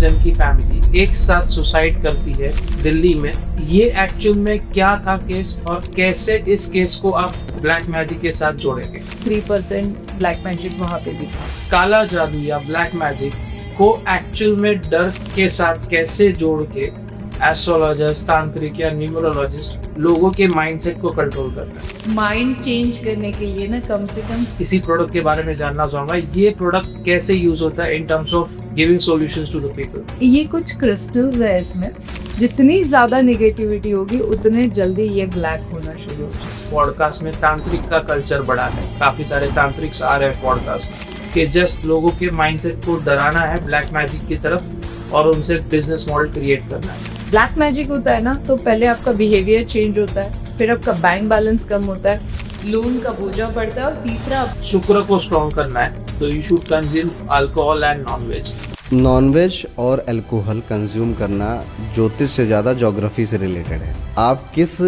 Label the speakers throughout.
Speaker 1: जन की फैमिली एक साथ सुसाइड करती है दिल्ली में। ये एक्चुअल में क्या था केस और कैसे इस केस को आप ब्लैक मैजिक के साथ जोड़ेंगे?
Speaker 2: 3% ब्लैक मैजिक वहाँ पे दिखा।
Speaker 1: काला जादू या ब्लैक मैजिक को एक्चुअल में डर के साथ कैसे जोड़ के एस्ट्रोलॉजर्स, तांत्रिक या न्यूमरोलॉजिस्ट लोगों के माइंडसेट को कंट्रोल करता है?
Speaker 2: माइंड चेंज करने के लिए ना कम से कम
Speaker 1: इसी प्रोडक्ट के बारे में जानना चाहूंगा। ये प्रोडक्ट कैसे यूज होता है in terms of giving solutions to the people?
Speaker 2: ये कुछ क्रिस्टल्स है इसमें, जितनी ज्यादा नेगेटिविटी होगी उतने जल्दी ये ब्लैक होना शुरू हो जाएगा।
Speaker 1: पॉडकास्ट में तांत्रिक का कल्चर बढ़ा है, काफी सारे तांत्रिक्स आ रहे हैं पॉडकास्ट के जस्ट लोगों के माइंडसेट को डराना है ब्लैक मैजिक की तरफ और उनसे बिजनेस मॉडल क्रिएट करना है।
Speaker 2: ब्लैक मैजिक होता है ना, तो पहले आपका बिहेवियर चेंज होता है, फिर आपका बैंक बैलेंस कम होता है, लोन का बोझा बढ़ता है, और तीसरा
Speaker 1: शुक्र को स्ट्रॉन्ग करना है तो you should consume alcohol and nonveg.
Speaker 3: Nonveg और अल्कोहल कंज्यूम करना ज्योतिष से ज़्यादा ज्योग्राफी से रिलेटेड है। आप किस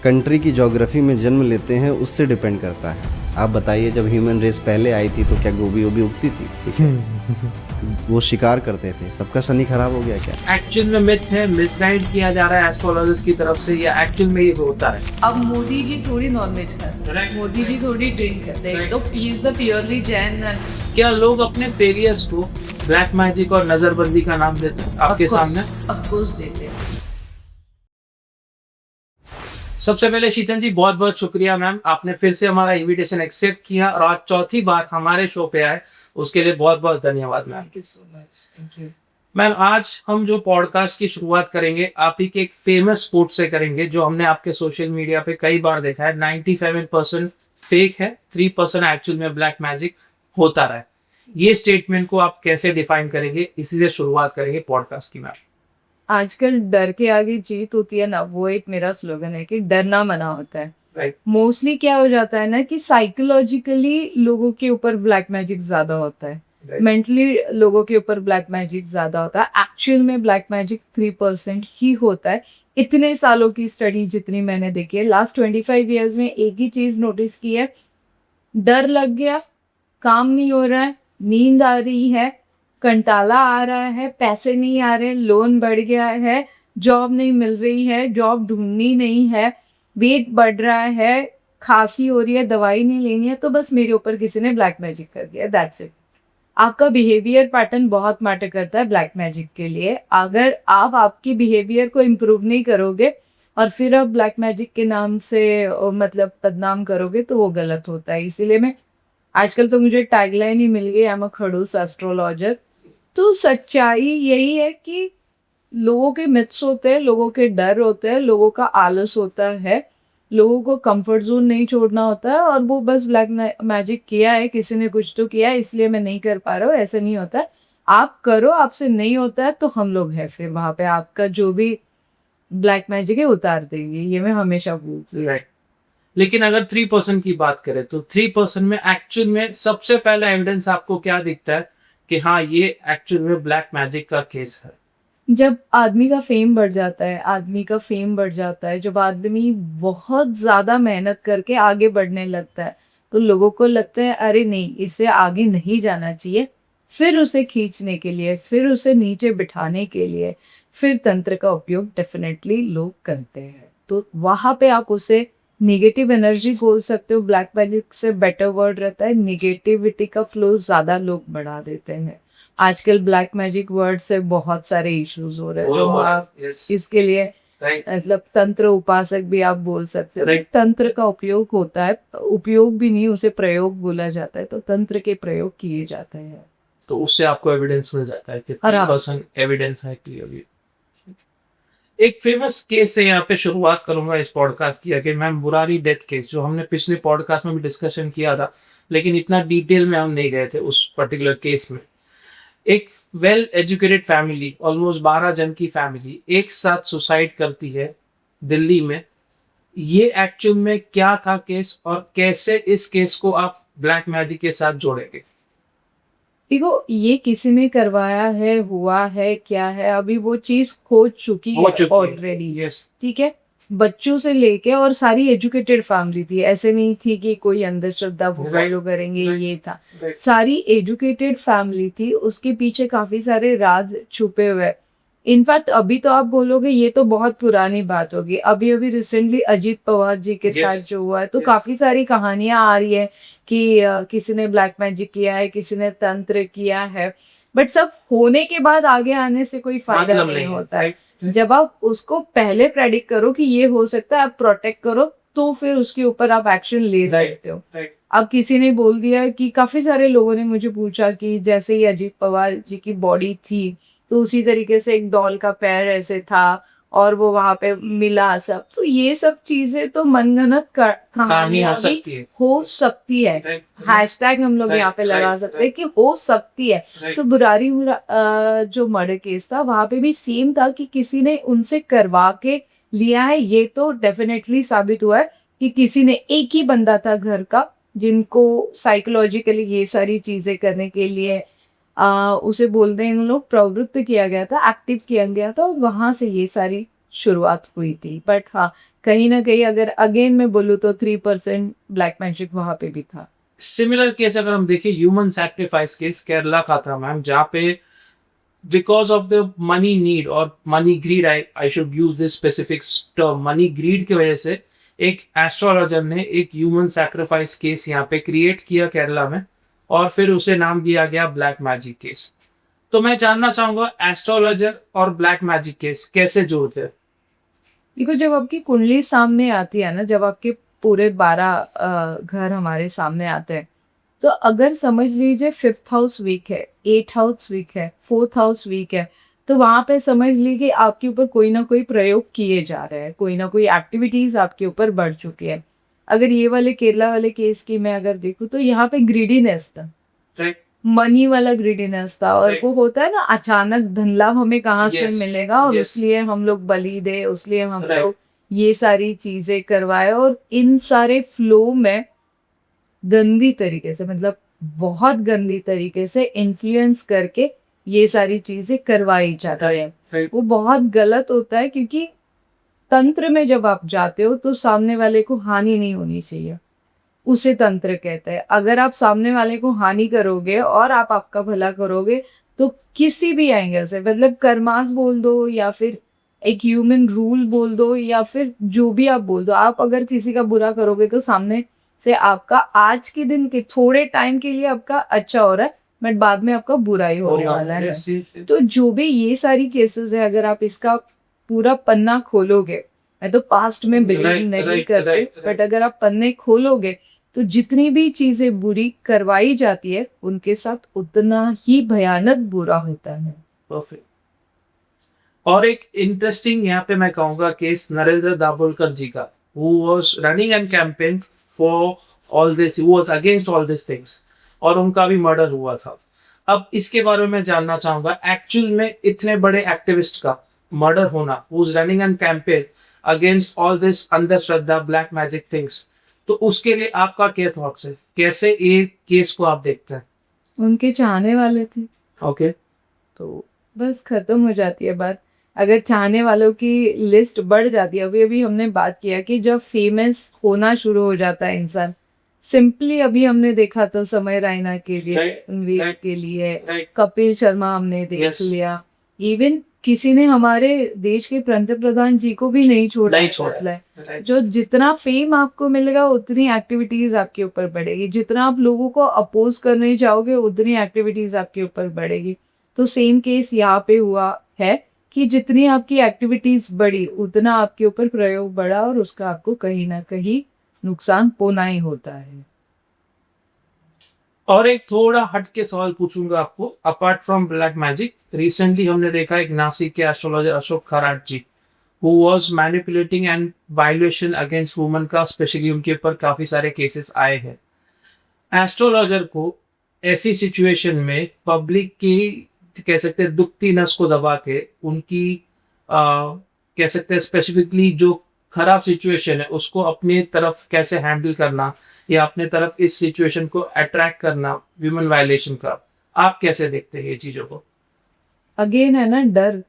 Speaker 3: कंट्री की ज्योग्राफी में जन्म लेते हैं उससे डिपेंड करता है। आप बताइए, जब ह्यूमन रेस पहले आई थी तो क्या गोभी वोभी उगती थी? ठीक है, वो शिकार करते थे, सबका शनि खराब हो गया क्या?
Speaker 1: एक्चुअल में मिथ है, मिसगाइड किया जा रहा है एस्ट्रोलॉजर्स की तरफ से, या एक्चुअल में ये होता है?
Speaker 2: अब मोदी जी थोड़ी नॉनवेज खाते हैं, मोदी जी थोड़ी ड्रिंक करते हैं, तो he is the purely Jain.
Speaker 1: क्या लोग अपने फेलियर्स को ब्लैक मैजिक और नजरबंदी का नाम देते हैं आपके सामने?
Speaker 2: ऑफ कोर्स देते हैं।
Speaker 1: सबसे पहले शीतल जी, बहुत बहुत शुक्रिया मैम, आपने फिर से हमारा इनविटेशन एक्सेप्ट किया और आज चौथी बार हमारे शो पे आए, उसके लिए बहुत बहुत धन्यवाद ma'am.
Speaker 2: Thank you so much. Thank you
Speaker 1: ma'am, आज हम जो पॉडकास्ट की शुरुआत करेंगे आप ही के एक फेमस कोट से करेंगे जो हमने आपके सोशल मीडिया पे कई बार देखा है। 97% फेक है, 3% एक्चुअल में ब्लैक मैजिक होता रहा है। ये स्टेटमेंट को आप कैसे डिफाइन करेंगे? इसी से शुरुआत करेंगे पॉडकास्ट की मैम।
Speaker 2: आजकल डर के आगे जीत होती है ना, वो एक मेरा स्लोगन है कि डरना मना होता है।
Speaker 1: राइट।
Speaker 2: मोस्टली क्या हो जाता है ना कि साइकोलॉजिकली लोगों के ऊपर ब्लैक मैजिक ज्यादा होता है, मेंटली लोगों के ऊपर ब्लैक मैजिक ज्यादा होता है। एक्चुअल में ब्लैक मैजिक 3% ही होता है। इतने सालों की स्टडी जितनी मैंने देखी है, लास्ट 25 ईयर्स में एक ही चीज नोटिस की है, डर लग गया, काम नहीं हो रहा है, नींद आ रही है, कंटाला आ रहा है, पैसे नहीं आ रहे, लोन बढ़ गया है, जॉब नहीं मिल रही है, जॉब ढूंढनी नहीं है, वेट बढ़ रहा है, खांसी हो रही है, दवाई नहीं लेनी है, तो बस मेरे ऊपर किसी ने ब्लैक मैजिक कर दिया, दैट्स इट। आपका बिहेवियर पैटर्न बहुत मैटर करता है ब्लैक मैजिक के लिए। अगर आप आपकी बिहेवियर को इम्प्रूव नहीं करोगे और फिर आप ब्लैक मैजिक के नाम से मतलब बदनाम करोगे तो वो गलत होता है। इसीलिए मैं आजकल तो मुझे टैगलाइन ही मिल गई, आई एम अ खड़ूस एस्ट्रोलॉजर। तो सच्चाई यही है कि लोगों के मिथ्स होते हैं, लोगों के डर होते हैं, लोगों का आलस होता है, लोगों को कंफर्ट जोन नहीं छोड़ना होता है, और वो बस ब्लैक मैजिक किया है, किसी ने कुछ तो किया है इसलिए मैं नहीं कर पा रहा हूँ, ऐसा नहीं होता है। आप करो, आपसे नहीं होता है तो हम लोग हैं फिर वहां पे, आपका जो भी ब्लैक मैजिक है उतार देंगे, ये मैं हमेशा बोलती हूँ।
Speaker 1: राइट। लेकिन अगर 3% की बात करें तो 3% में एक्चुअल में सबसे पहला एविडेंस आपको क्या दिखता है कि हाँ ये एक्चुअल में ब्लैक मैजिक का केस है?
Speaker 2: जब आदमी का फेम बढ़ जाता है, आदमी का फेम बढ़ जाता है, जब आदमी बहुत ज्यादा मेहनत करके आगे बढ़ने लगता है, तो लोगों को लगता है अरे नहीं, इससे आगे नहीं जाना चाहिए, फिर उसे खींचने के लिए, फिर उसे नीचे बिठाने के लिए फिर तंत्र का उपयोग डेफिनेटली लोग करते हैं। तो वहां पे आप उसे नेगेटिव एनर्जी बोल सकते हो, ब्लैक मैजिक से बेटर वर्ड रहता है, नेगेटिविटी का फ्लो ज्यादा लोग बढ़ा देते हैं। आजकल ब्लैक मैजिक वर्ड से बहुत सारे इश्यूज हो रहे हैं, तो आप इसके लिए मतलब तंत्र उपासक भी आप बोल सकते हो। तंत्र का उपयोग होता है, उपयोग भी नहीं, उसे प्रयोग बोला जाता है, तो तंत्र के प्रयोग किए जाते हैं,
Speaker 1: तो उससे आपको एविडेंस मिल जाता है कि 3% एविडेंस है क्लियरली। एक फेमस केस से यहाँ पे शुरुआत करूंगा इस पॉडकास्ट की, कि मैम बुरारी डेथ केस, जो हमने पिछले पॉडकास्ट में भी डिस्कशन किया था, लेकिन इतना डिटेल में हम नहीं गए थे उस पर्टिकुलर केस में। एक वेल एजुकेटेड फैमिली, ऑलमोस्ट 12 जन की फैमिली एक साथ सुसाइड करती है दिल्ली में। ये एक्चुअल में क्या था केस और कैसे इस केस को आप ब्लैक मैजिक के साथ जोड़ेंगे?
Speaker 2: देखो, ये किसी ने करवाया है, हुआ है, क्या है, अभी वो चीज हो चुकी है ऑलरेडी।
Speaker 1: यस।
Speaker 2: ठीक है, बच्चों से लेके, और सारी एजुकेटेड फैमिली थी, ऐसे नहीं थी कि कोई अंधश्रद्धा वो
Speaker 1: Right.
Speaker 2: फॉलो करेंगे,
Speaker 1: Right.
Speaker 2: ये था।
Speaker 1: Right.
Speaker 2: सारी एजुकेटेड फैमिली थी, उसके पीछे काफी सारे राज छुपे हुए। इनफैक्ट अभी तो आप बोलोगे ये तो बहुत पुरानी बात होगी, अभी अभी रिसेंटली अजीत पवार जी के
Speaker 1: Yes.
Speaker 2: साथ जो हुआ है, तो
Speaker 1: Yes.
Speaker 2: काफी सारी कहानियां आ रही है कि किसी ने ब्लैक मैजिक किया है, किसी ने तंत्र किया है, बट सब होने के बाद आगे आने से कोई फायदा
Speaker 1: मतलब
Speaker 2: नहीं
Speaker 1: नहीं
Speaker 2: होता है।
Speaker 1: Right.
Speaker 2: जब आप उसको पहले प्रेडिक्ट करो कि ये हो सकता है, आप प्रोटेक्ट करो, तो फिर उसके ऊपर आप एक्शन ले
Speaker 1: Right.
Speaker 2: सकते हो।
Speaker 1: Right.
Speaker 2: अब किसी ने बोल दिया कि काफी सारे लोगों ने मुझे पूछा कि जैसे ही अजीत पवार जी की बॉडी थी, तो उसी तरीके से एक डॉल का पैर ऐसे था और वो वहां पे मिला सब, तो ये सब चीजें तो मनगढ़ंत
Speaker 1: कहानी
Speaker 2: कहानियां
Speaker 1: हो
Speaker 2: भी
Speaker 1: सकती है
Speaker 2: हो सकती है।
Speaker 1: Right.
Speaker 2: हैशटैग हम लोग
Speaker 1: Right,
Speaker 2: यहाँ पे लगा
Speaker 1: right,
Speaker 2: सकते हैं कि हो सकती है।
Speaker 1: Right.
Speaker 2: तो जो मर्डर केस था वहां पे भी सेम था कि किसी ने उनसे करवा के लिया है, ये तो डेफिनेटली साबित हुआ है कि किसी ने, एक ही बंदा था घर का जिनको साइकोलॉजिकली ये सारी चीजें करने के लिए उसे बोलते हैं लोग प्रवृत्त किया गया था, एक्टिव किया गया था, और वहां से ये सारी शुरुआत हुई थी। बट हाँ, कहीं ना कहीं अगर अगेन मैं बोलूँ तो 3% ब्लैक मैजिक वहां पे भी था।
Speaker 1: सिमिलर केस अगर हम देखें, ह्यूमन सैक्रिफाइस केस केरला का था मैम, जहाँ पे because of the money need और money greed, I should use this specific term, money greed की वजह से एक एस्ट्रोलॉजर ने एक ह्यूमन सैक्रिफाइस केस यहाँ पे क्रिएट किया केरला में, और फिर उसे नाम दिया गया ब्लैक मैजिक केस। तो मैं जानना चाहूंगा एस्ट्रोलॉजर और ब्लैक मैजिक केस कैसे जोड़ते हैं?
Speaker 2: देखो, जब आपकी कुंडली सामने आती है ना, जब आपके पूरे 12 घर हमारे सामने आते हैं, तो अगर समझ लीजिए 5th हाउस वीक है, 8th हाउस वीक है, 4th हाउस वीक है, तो वहां पे समझ लीजिए कि आपके ऊपर कोई ना कोई प्रयोग किए जा रहे हैं, कोई ना कोई एक्टिविटीज आपके ऊपर बढ़ चुकी है। अगर ये वाले केरला वाले केस की मैं अगर देखूँ तो यहाँ पे ग्रीडीनेस था,
Speaker 1: राइट,
Speaker 2: मनी वाला ग्रीडीनेस था, और
Speaker 1: Right.
Speaker 2: वो होता है ना अचानक धन लाभ हमें कहाँ से
Speaker 1: Yes,
Speaker 2: मिलेगा, और
Speaker 1: yes.
Speaker 2: इसलिए हम लोग बलि दे, उसलिए हम
Speaker 1: Right.
Speaker 2: लोग ये सारी चीजें करवाए, और इन सारे फ्लो में गंदी तरीके से, मतलब बहुत गंदी तरीके से इन्फ्लुएंस करके ये सारी चीजें करवाई जाती है।
Speaker 1: Right.
Speaker 2: वो बहुत गलत होता है, क्योंकि तंत्र में जब आप जाते हो तो सामने वाले को हानि नहीं होनी चाहिए, उसे तंत्र कहते हैं। अगर आप सामने वाले को हानि करोगे और आप आपका भला करोगे, तो किसी भी एंगल से, मतलब कर्मास बोल दो या फिर एक ह्यूमन रूल बोल दो या फिर जो भी आप बोल दो, आप अगर किसी का बुरा करोगे तो सामने से आपका आज के दिन के थोड़े टाइम के लिए आपका अच्छा हो रहा है, बट बाद में आपका बुरा ही होने वाला है।
Speaker 1: Yes, yes.
Speaker 2: तो जो भी ये सारी केसेस है, अगर आप इसका पूरा पन्ना खोलोगे, मैं तो पास्ट में बिलीव
Speaker 1: Right,
Speaker 2: नहीं
Speaker 1: right,
Speaker 2: करते,
Speaker 1: right,
Speaker 2: बट अगर आप पन्ने खोलोगे तो जितनी भी चीजें बुरी करवाई जाती है उनके साथ उतना ही भयानक बुरा होता है।
Speaker 1: परफेक्ट। और एक इंटरेस्टिंग यहाँ पे मैं कहूँगा केस नरेंद्र दाभोलकर जी का, who was running an campaign for all this, he was against all these things, और उनका भी मर्डर हुआ था। अब इसके बारे में जानना चाहूंगा, एक्चुअल में इतने बड़े एक्टिविस्ट का मर्डर होना, who was running an campaign against all this अंधश्रद्धा, ब्लैक मैजिक थिंग्स, तो उसके लिए आपका क्या थॉट्स है, कैसे ये केस को आप देखते हैं?
Speaker 2: उनके चाहने वाले थे,
Speaker 1: ओके,
Speaker 2: तो बस खत्म हो जाती है बात। अगर चाहने वालों की लिस्ट बढ़ जाती है, अभी अभी हमने बात किया कि जब फेमस होना शुरू हो जाता है इंसान, सिंपली अभी हमने देखा था समय रैना के लिए,
Speaker 1: Right,
Speaker 2: रणवीर
Speaker 1: right,
Speaker 2: के लिए,
Speaker 1: right.
Speaker 2: कपिल शर्मा हमने देख
Speaker 1: Yes.
Speaker 2: लिया, इवन किसी ने हमारे देश के प्रधान जी को भी नहीं छोड़ा
Speaker 1: नहीं
Speaker 2: है,
Speaker 1: छोड़ा।
Speaker 2: मतलब
Speaker 1: Right.
Speaker 2: जो जितना फेम आपको मिलेगा उतनी एक्टिविटीज आपके ऊपर बढ़ेगी, जितना आप लोगों को अपोज करने जाओगे उतनी एक्टिविटीज आपके ऊपर बढ़ेगी। तो सेम केस यहाँ पे हुआ है कि जितनी आपकी एक्टिविटीज बढ़ी उतना आपके ऊपर प्रयोग बढ़ा, और उसका आपको कहीं ना कहीं नुकसान होना ही होता है।
Speaker 1: और एक थोड़ा हट के सवाल पूछूंगा आपको, apart from black magic, recently हमने देखा एक नासिक के astrologer Ashok Kharat ji, who was manipulating and violation against women का, स्पेशली उनके ऊपर काफी सारे केसेस आए हैं। एस्ट्रोलॉजर को ऐसी सिचुएशन में पब्लिक की, कह सकते हैं, दुखती नस को दबा के उनकी कह सकते हैं स्पेसिफिकली जो खराब सिचुएशन है उसको अपनी तरफ कैसे हैंडल करना, या अपने तरफ इस सिचुएशन को अट्रैक्ट करना ह्यूमन वायलेशन का, आप कैसे देखते हैं ये चीजों को?
Speaker 2: अगेन है ना डर,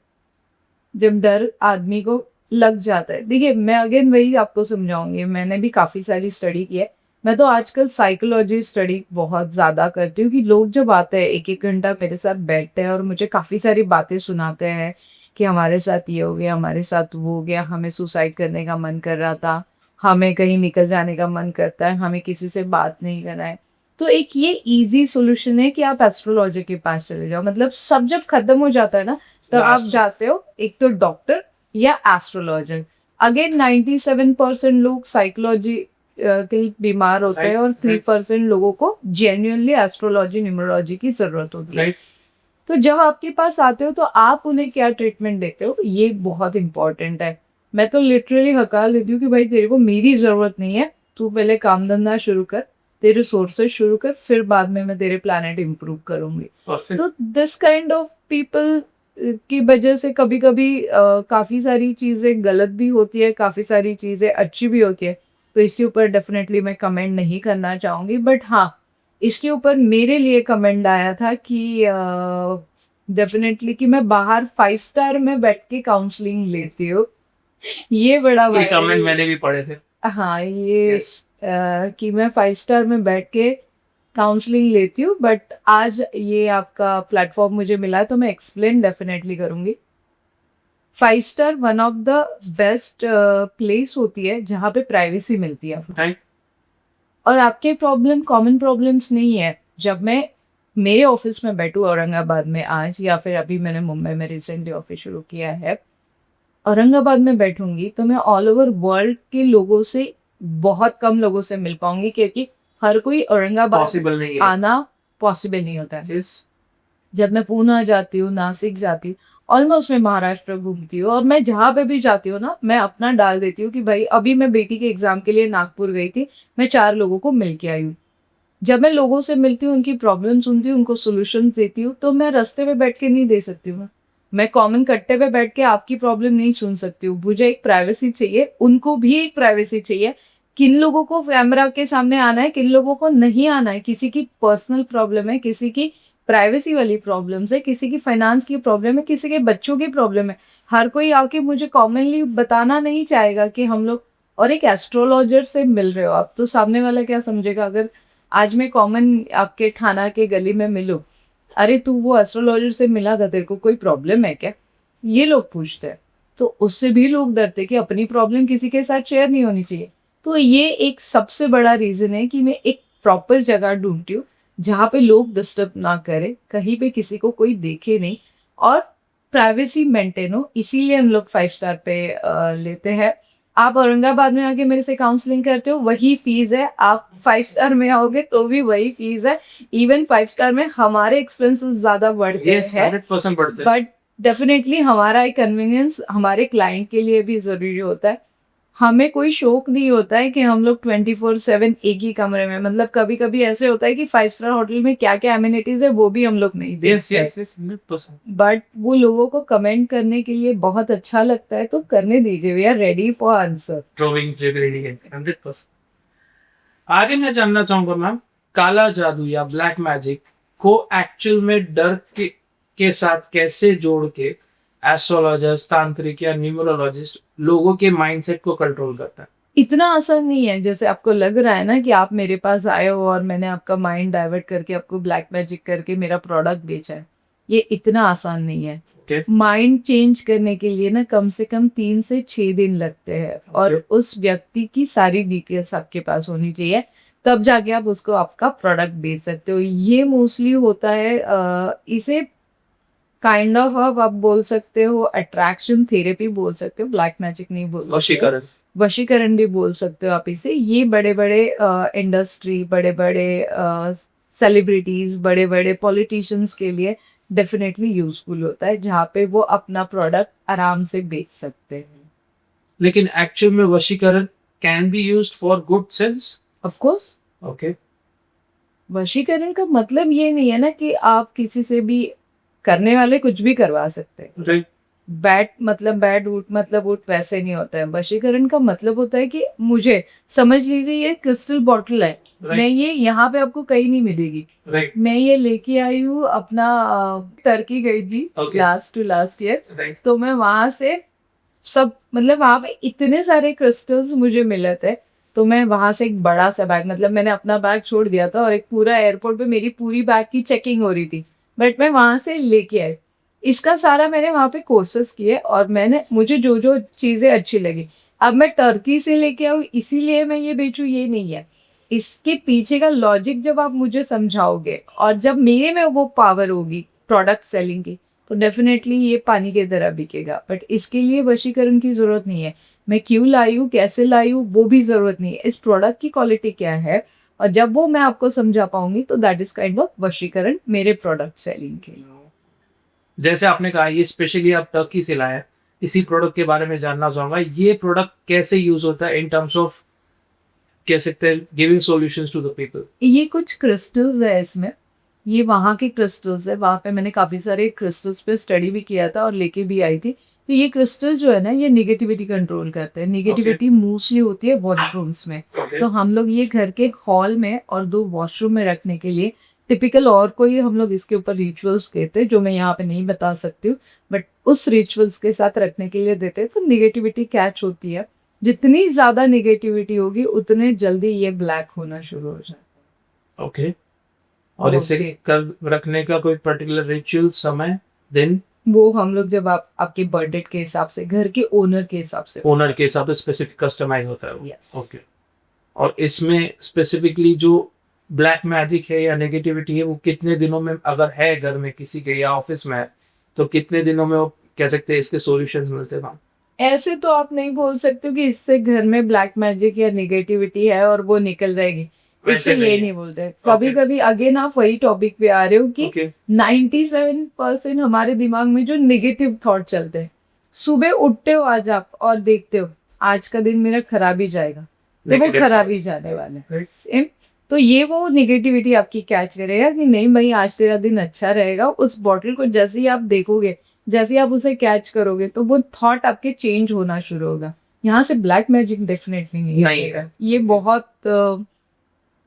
Speaker 2: जब डर आदमी को लग जाता है। देखिए मैं अगेन वही आपको समझाऊंगी, मैंने भी काफ़ी सारी स्टडी की है। मैं तो आजकल साइकोलॉजी स्टडी बहुत ज़्यादा करती हूँ कि लोग जब आते हैं 1-1 घंटा मेरे साथ बैठते हैं और मुझे काफ़ी सारी बातें सुनाते हैं कि हमारे साथ ये हो गया, हमारे साथ वो हो गया, हमें सुसाइड करने का मन कर रहा था, हमें कहीं निकल जाने का मन करता है, हमें किसी से बात नहीं करना है। तो एक ये ईज़ी सॉल्यूशन है कि आप एस्ट्रोलॉजर के पास चले जाओ। मतलब सब जब खत्म हो जाता है ना, तब आप
Speaker 1: Last-
Speaker 2: जाते हो एक तो डॉक्टर या एस्ट्रोलॉजर। अगेन 97% लोग साइकोलॉजी के बीमार होते हैं और 3% लोगों को जेन्युइनली एस्ट्रोलॉजी न्यूमरोलॉजी की जरूरत होती है।
Speaker 1: राइट।
Speaker 2: तो जब आपके पास आते हो तो आप उन्हें क्या ट्रीटमेंट देते हो, ये बहुत इंपॉर्टेंट है। मैं तो लिटरली हकार देती हूँ कि भाई तेरे को मेरी जरूरत नहीं है, तू पहले काम धंधा शुरू कर, तेरे सोर्सेज शुरू कर, फिर बाद में मैं तेरे प्लानट इम्प्रूव करूंगी।
Speaker 1: Perfect.
Speaker 2: तो दिस काइंड ऑफ पीपल की वजह से कभी कभी काफ़ी सारी चीज़ें गलत भी होती है, काफ़ी सारी चीज़ें अच्छी भी होती है। तो इसके ऊपर डेफिनेटली मैं कमेंट नहीं करना चाहूँगी, बट हाँ इसके ऊपर मेरे लिए कमेंट आया था कि डेफिनेटली कि मैं बाहर 5 स्टार में बैठ के काउंसलिंग लेती हूँ। ये बड़ा
Speaker 1: ये कमेंट
Speaker 2: viral-
Speaker 1: मैंने भी पढ़े थे।
Speaker 2: हाँ ये
Speaker 1: Yes.
Speaker 2: कि मैं 5 स्टार में बैठ के काउंसलिंग लेती हूँ, बट आज ये आपका प्लेटफॉर्म मुझे मिला है तो मैं एक्सप्लेन डेफिनेटली करूँगी। 5 star one of the best place होती है जहाँ पे प्राइवेसी मिलती है
Speaker 1: राइट।
Speaker 2: और आपके प्रॉब्लम कॉमन प्रॉब्लम्स नहीं है। जब मैं मेरे ऑफिस में बैठूँ औरंगाबाद में आज, या फिर अभी मैंने मुंबई में रिसेंटली ऑफिस शुरू किया है, औरंगाबाद में बैठूंगी तो मैं ऑल ओवर वर्ल्ड के लोगों से बहुत कम लोगों से मिल पाऊंगी, क्योंकि हर कोई औरंगाबाद
Speaker 1: पॉसिबल नहीं है।
Speaker 2: आना पॉसिबल नहीं होता है।
Speaker 1: Yes.
Speaker 2: जब मैं पूना जाती हूँ, नासिक जाती हूँ, ऑलमोस्ट मैं महाराष्ट्र घूमती हूँ, और मैं जहाँ पे भी जाती हूँ ना, मैं अपना डाल देती हूँ कि भाई अभी मैं बेटी के एग्जाम के लिए नागपुर गई थी, मैं 4 लोगों को मिल के आई हूँ। जब मैं लोगों से मिलती हूँ, उनकी प्रॉब्लम सुनती हूँ, उनको सोल्यूशन देती हूँ, तो मैं रास्ते पे बैठ के नहीं दे सकती हूँ। मैं कॉमन कट्टे पे बैठ के आपकी प्रॉब्लम नहीं सुन सकती हूँ। मुझे एक प्राइवेसी चाहिए, उनको भी एक प्राइवेसी चाहिए। किन लोगों को कैमरा के सामने आना है, किन लोगों को नहीं आना है, किसी की पर्सनल प्रॉब्लम है, किसी की प्राइवेसी वाली प्रॉब्लम्स है, किसी की फाइनेंस की प्रॉब्लम है, किसी के बच्चों की प्रॉब्लम है। हर कोई आके मुझे कॉमनली बताना नहीं चाहेगा कि हम लोग, और एक एस्ट्रोलॉजर से मिल रहे हो आप, तो सामने वाला क्या समझेगा? अगर आज मैं कॉमन आपके थाना के गली में मिलूं, अरे तू वो एस्ट्रोलॉजर से मिला था, तेरे को कोई प्रॉब्लम है क्या? ये लोग पूछते हैं। तो उससे भी लोग डरते कि अपनी प्रॉब्लम किसी के साथ शेयर नहीं होनी चाहिए। तो ये एक सबसे बड़ा रीजन है कि मैं एक प्रॉपर जगह ढूंढती हूँ जहाँ पे लोग डिस्टर्ब ना करें, कहीं पे किसी को कोई देखे नहीं, और प्राइवेसी मेंटेन हो। इसीलिए हम लोग 5 स्टार पे लेते हैं। आप औरंगाबाद में आके मेरे से काउंसलिंग करते हो, वही फीस है। आप 5 स्टार में आओगे तो भी वही फीस है। इवन 5 स्टार में हमारे एक्सपेंसेस ज्यादा बढ़ते
Speaker 1: Yes,
Speaker 2: हैं,
Speaker 1: 100% बढ़ते हैं।
Speaker 2: बट डेफिनेटली हमारा एक कन्वीनियंस हमारे क्लाइंट के लिए भी जरूरी होता है। हमें कोई शौक नहीं होता है कि हम लोग 24/7 एक ही कमरे में, मतलब कभी कभी ऐसे होता है कि 5 स्टार होटल में क्या क्या एमिनिटीज है वो भी हम लोग नहीं
Speaker 1: Yes,
Speaker 2: देखते,
Speaker 1: yes, yes, 100%.
Speaker 2: बट वो लोगों को कमेंट करने के लिए बहुत अच्छा लगता है, तो करने दीजिए। We are ready for answer.
Speaker 1: Drawing, dribbling, 100%. आगे मैं जानना चाहूंगा मैम, काला जादू या ब्लैक मैजिक को एक्चुअल में डर के साथ कैसे जोड़ के एस्ट्रोलॉजर्स, तांत्रिक या न्यूमरोलॉजिस्ट लोगों के माइंडसेट को कंट्रोल करता है?
Speaker 2: इतना आसान नहीं है जैसे आपको लग रहा है ना, कि आप मेरे पास आए हो और मैंने आपका माइंड डाइवर्ट करके आपको ब्लैक मैजिक करके मेरा प्रोडक्ट बेचा है। ये इतना आसान नहीं है।
Speaker 1: Okay.
Speaker 2: माइंड चेंज करने के लिए ना कम से कम 3 से 6 दिन लगते हैं, और उस व्यक्ति की सारी डिटेल्स आपके पास होनी चाहिए, तब जाके आप उसको आपका प्रोडक्ट बेच सकते हो। ये मोस्टली होता है इसे काइंड ऑफ आप बोल सकते हो अट्रैक्शन थेरेपी बोल सकते हो, ब्लैक मैजिक नहीं बोल सकते हो।
Speaker 1: वशीकरण।
Speaker 2: वशीकरण भी बोल सकते हो आप इसे। ये बड़े बड़े इंडस्ट्री, बड़े बड़े सेलिब्रिटीज, बड़े बड़े पॉलिटिशियंस के लिए डेफिनेटली यूजफुल होता है, जहाँ पे वो अपना प्रोडक्ट आराम से बेच सकते हैं।
Speaker 1: लेकिन एक्चुअल में वशीकरण can be used for good sense?
Speaker 2: Of course
Speaker 1: okay.
Speaker 2: वशीकरण का मतलब ये नहीं है ना कि आप किसी से भी, करने वाले कुछ भी करवा सकते हैं।
Speaker 1: राइट।
Speaker 2: बैट मतलब बैट, वुड मतलब वुड, वैसे नहीं होता है। वशीकरण का मतलब होता है कि मुझे समझ लीजिए ये क्रिस्टल बॉटल है, मैं ये यहाँ पे आपको कहीं नहीं मिलेगी,
Speaker 1: राइट।
Speaker 2: मैं ये लेके आई हूँ अपना टर्की गई थी
Speaker 1: Okay.
Speaker 2: Last year,
Speaker 1: right.
Speaker 2: तो मैं वहां से सब मतलब वहाँ पे इतने सारे क्रिस्टल्स मुझे मिले थे, तो मैं वहां से एक बड़ा सा बैग, मतलब मैंने अपना बैग छोड़ दिया था और एक पूरा एयरपोर्ट पे मेरी पूरी बैग की चेकिंग हो रही थी, बट मैं वहां से लेके आई। इसका सारा मैंने वहां पे कोर्सेस किए और मैंने मुझे जो जो चीजें अच्छी लगी, अब मैं टर्की से लेके आऊँ इसीलिए मैं ये बेचूं, ये नहीं है। इसके पीछे का लॉजिक जब आप मुझे समझाओगे और जब मेरे में वो पावर होगी प्रोडक्ट सेलिंग की, तो डेफिनेटली ये पानी की तरह बिकेगा। बट इसके लिए वशीकरण की जरूरत नहीं है। मैं क्यों लाई हूँ, कैसे लाई हूँ, वो भी जरूरत नहीं है। इस प्रोडक्ट की क्वालिटी क्या है, और जब वो मैं आपको समझा पाऊंगी तो दैट इज काइंड ऑफ वशीकरण मेरे प्रोडक्ट सेलिंग के लिए।
Speaker 1: जैसे आपने कहा ये स्पेशली आप टर्की से लाए हैं, इसी प्रोडक्ट के बारे में जानना चाहूंगा, ये प्रोडक्ट कैसे यूज होता है इन टर्म्स ऑफ, कह सकते हैं, giving solutions to the people.
Speaker 2: ये कुछ क्रिस्टल्स है इसमें, ये वहाँ के क्रिस्टल्स है। वहाँ पे मैंने काफ़ी सारे क्रिस्टल्स पे स्टडी भी किया था और लेके भी आई थी। तो ये क्रिस्टल जो है ना, ये निगेटिविटी कंट्रोल करते हैं। निगेटिविटी मोस्टली होती है वॉशरूम्स में। तो हम लोग ये घर के एक हॉल में और 2 वॉशरूम में रखने के लिए टिपिकल और कोई हम लोग इसके ऊपर रिचुअल्स कहते हैं, जो मैं यहाँ पे नहीं बता सकती हूँ, बट उस रिचुअल्स के साथ रखने के लिए देते हैं। तो निगेटिविटी कैच होती है, जितनी ज्यादा निगेटिविटी होगी उतने जल्दी ये ब्लैक होना शुरू हो जाता है।
Speaker 1: ओके। और इसे
Speaker 2: Okay.
Speaker 1: कर रखने का कोई पर्टिकुलर रिचुअल, समय, दिन?
Speaker 2: वो हम लोग जब आप आपके बर्थडे के हिसाब से, घर के ओनर के हिसाब से।
Speaker 1: ओनर के हिसाब से स्पेसिफिक कस्टमाइज होता है वो।
Speaker 2: Yes.
Speaker 1: ओके। और इसमें स्पेसिफिकली जो ब्लैक मैजिक है या नेगेटिविटी है, वो कितने दिनों में, अगर है घर में किसी के या ऑफिस में है, तो कितने दिनों में वो, कह सकते हैं, इसके सॉल्यूशंस मिलते हैं?
Speaker 2: ऐसे तो आप नहीं बोल सकते हो कि इससे घर में ब्लैक मैजिक या निगेटिविटी है और वो निकल जाएगी,
Speaker 1: वैसे
Speaker 2: इससे ये
Speaker 1: नहीं
Speaker 2: नहीं बोलते। कभी कभी अगेन आप वही टॉपिक पे आ रहे हो कि
Speaker 1: ओके।
Speaker 2: 97% हमारे दिमाग में जो निगेटिव थॉट चलते हैं, सुबह उठते हो आज आप और देखते हो आज का दिन मेरा खराब ही जाएगा, तो वो
Speaker 1: Negative
Speaker 2: खराब ही
Speaker 1: thoughts.
Speaker 2: जाने वाले हैं।
Speaker 1: Right.
Speaker 2: Same. तो ये वो निगेटिविटी आपकी कैच करेगा कि नहीं भाई आज तेरा दिन अच्छा रहेगा। उस बॉटल को जैसे ही आप देखोगे, जैसे ही आप उसे कैच करोगे, तो वो थॉट आपके चेंज होना शुरू होगा। यहाँ से ब्लैक मैजिक डेफिनेटली नहीं
Speaker 1: नहीं
Speaker 2: आएगा। ये बहुत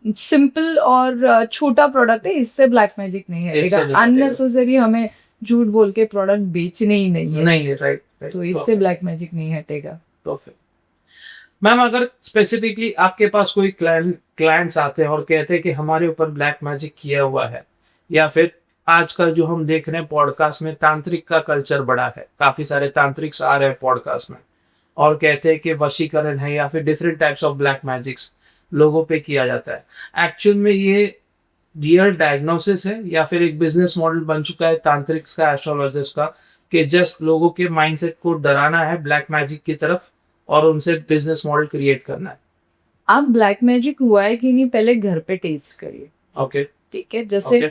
Speaker 2: सिंपल और छोटा प्रोडक्ट है, इससे ब्लैक मैजिक नहीं
Speaker 1: इससे नहीं
Speaker 2: आएगा।
Speaker 1: हटेगा।
Speaker 2: अननेसेसरी हमें झूठ बोल के प्रोडक्ट बेचने ही नहीं है,
Speaker 1: नहीं, राइट।
Speaker 2: तो इससे ब्लैक मैजिक नहीं हटेगा।
Speaker 1: तो फिर मैम, अगर स्पेसिफिकली आपके पास कोई क्लाइंट्स आते हैं और कहते हैं कि हमारे ऊपर ब्लैक मैजिक किया हुआ है, या फिर आजकल जो हम देख रहे हैं पॉडकास्ट में, तांत्रिक का कल्चर बड़ा है, काफी सारे तांत्रिक्स आ रहे हैं पॉडकास्ट में और कहते हैं कि वशीकरण है या फिर different types of black magics लोगों पे किया जाता है, एक्चुअल में ये रियल डायग्नोसिस है या फिर एक बिजनेस मॉडल बन चुका है तांत्रिक्स का, एस्ट्रोलॉजर्स का, कि जस्ट लोगों के माइंडसेट को डराना है ब्लैक मैजिक की तरफ और उनसे बिजनेस मॉडल क्रिएट करना है?
Speaker 2: आप ब्लैक मैजिक हुआ है कि नहीं पहले घर पे टेस्ट करिए।
Speaker 1: ओके।
Speaker 2: ठीक है, जैसे
Speaker 1: Okay.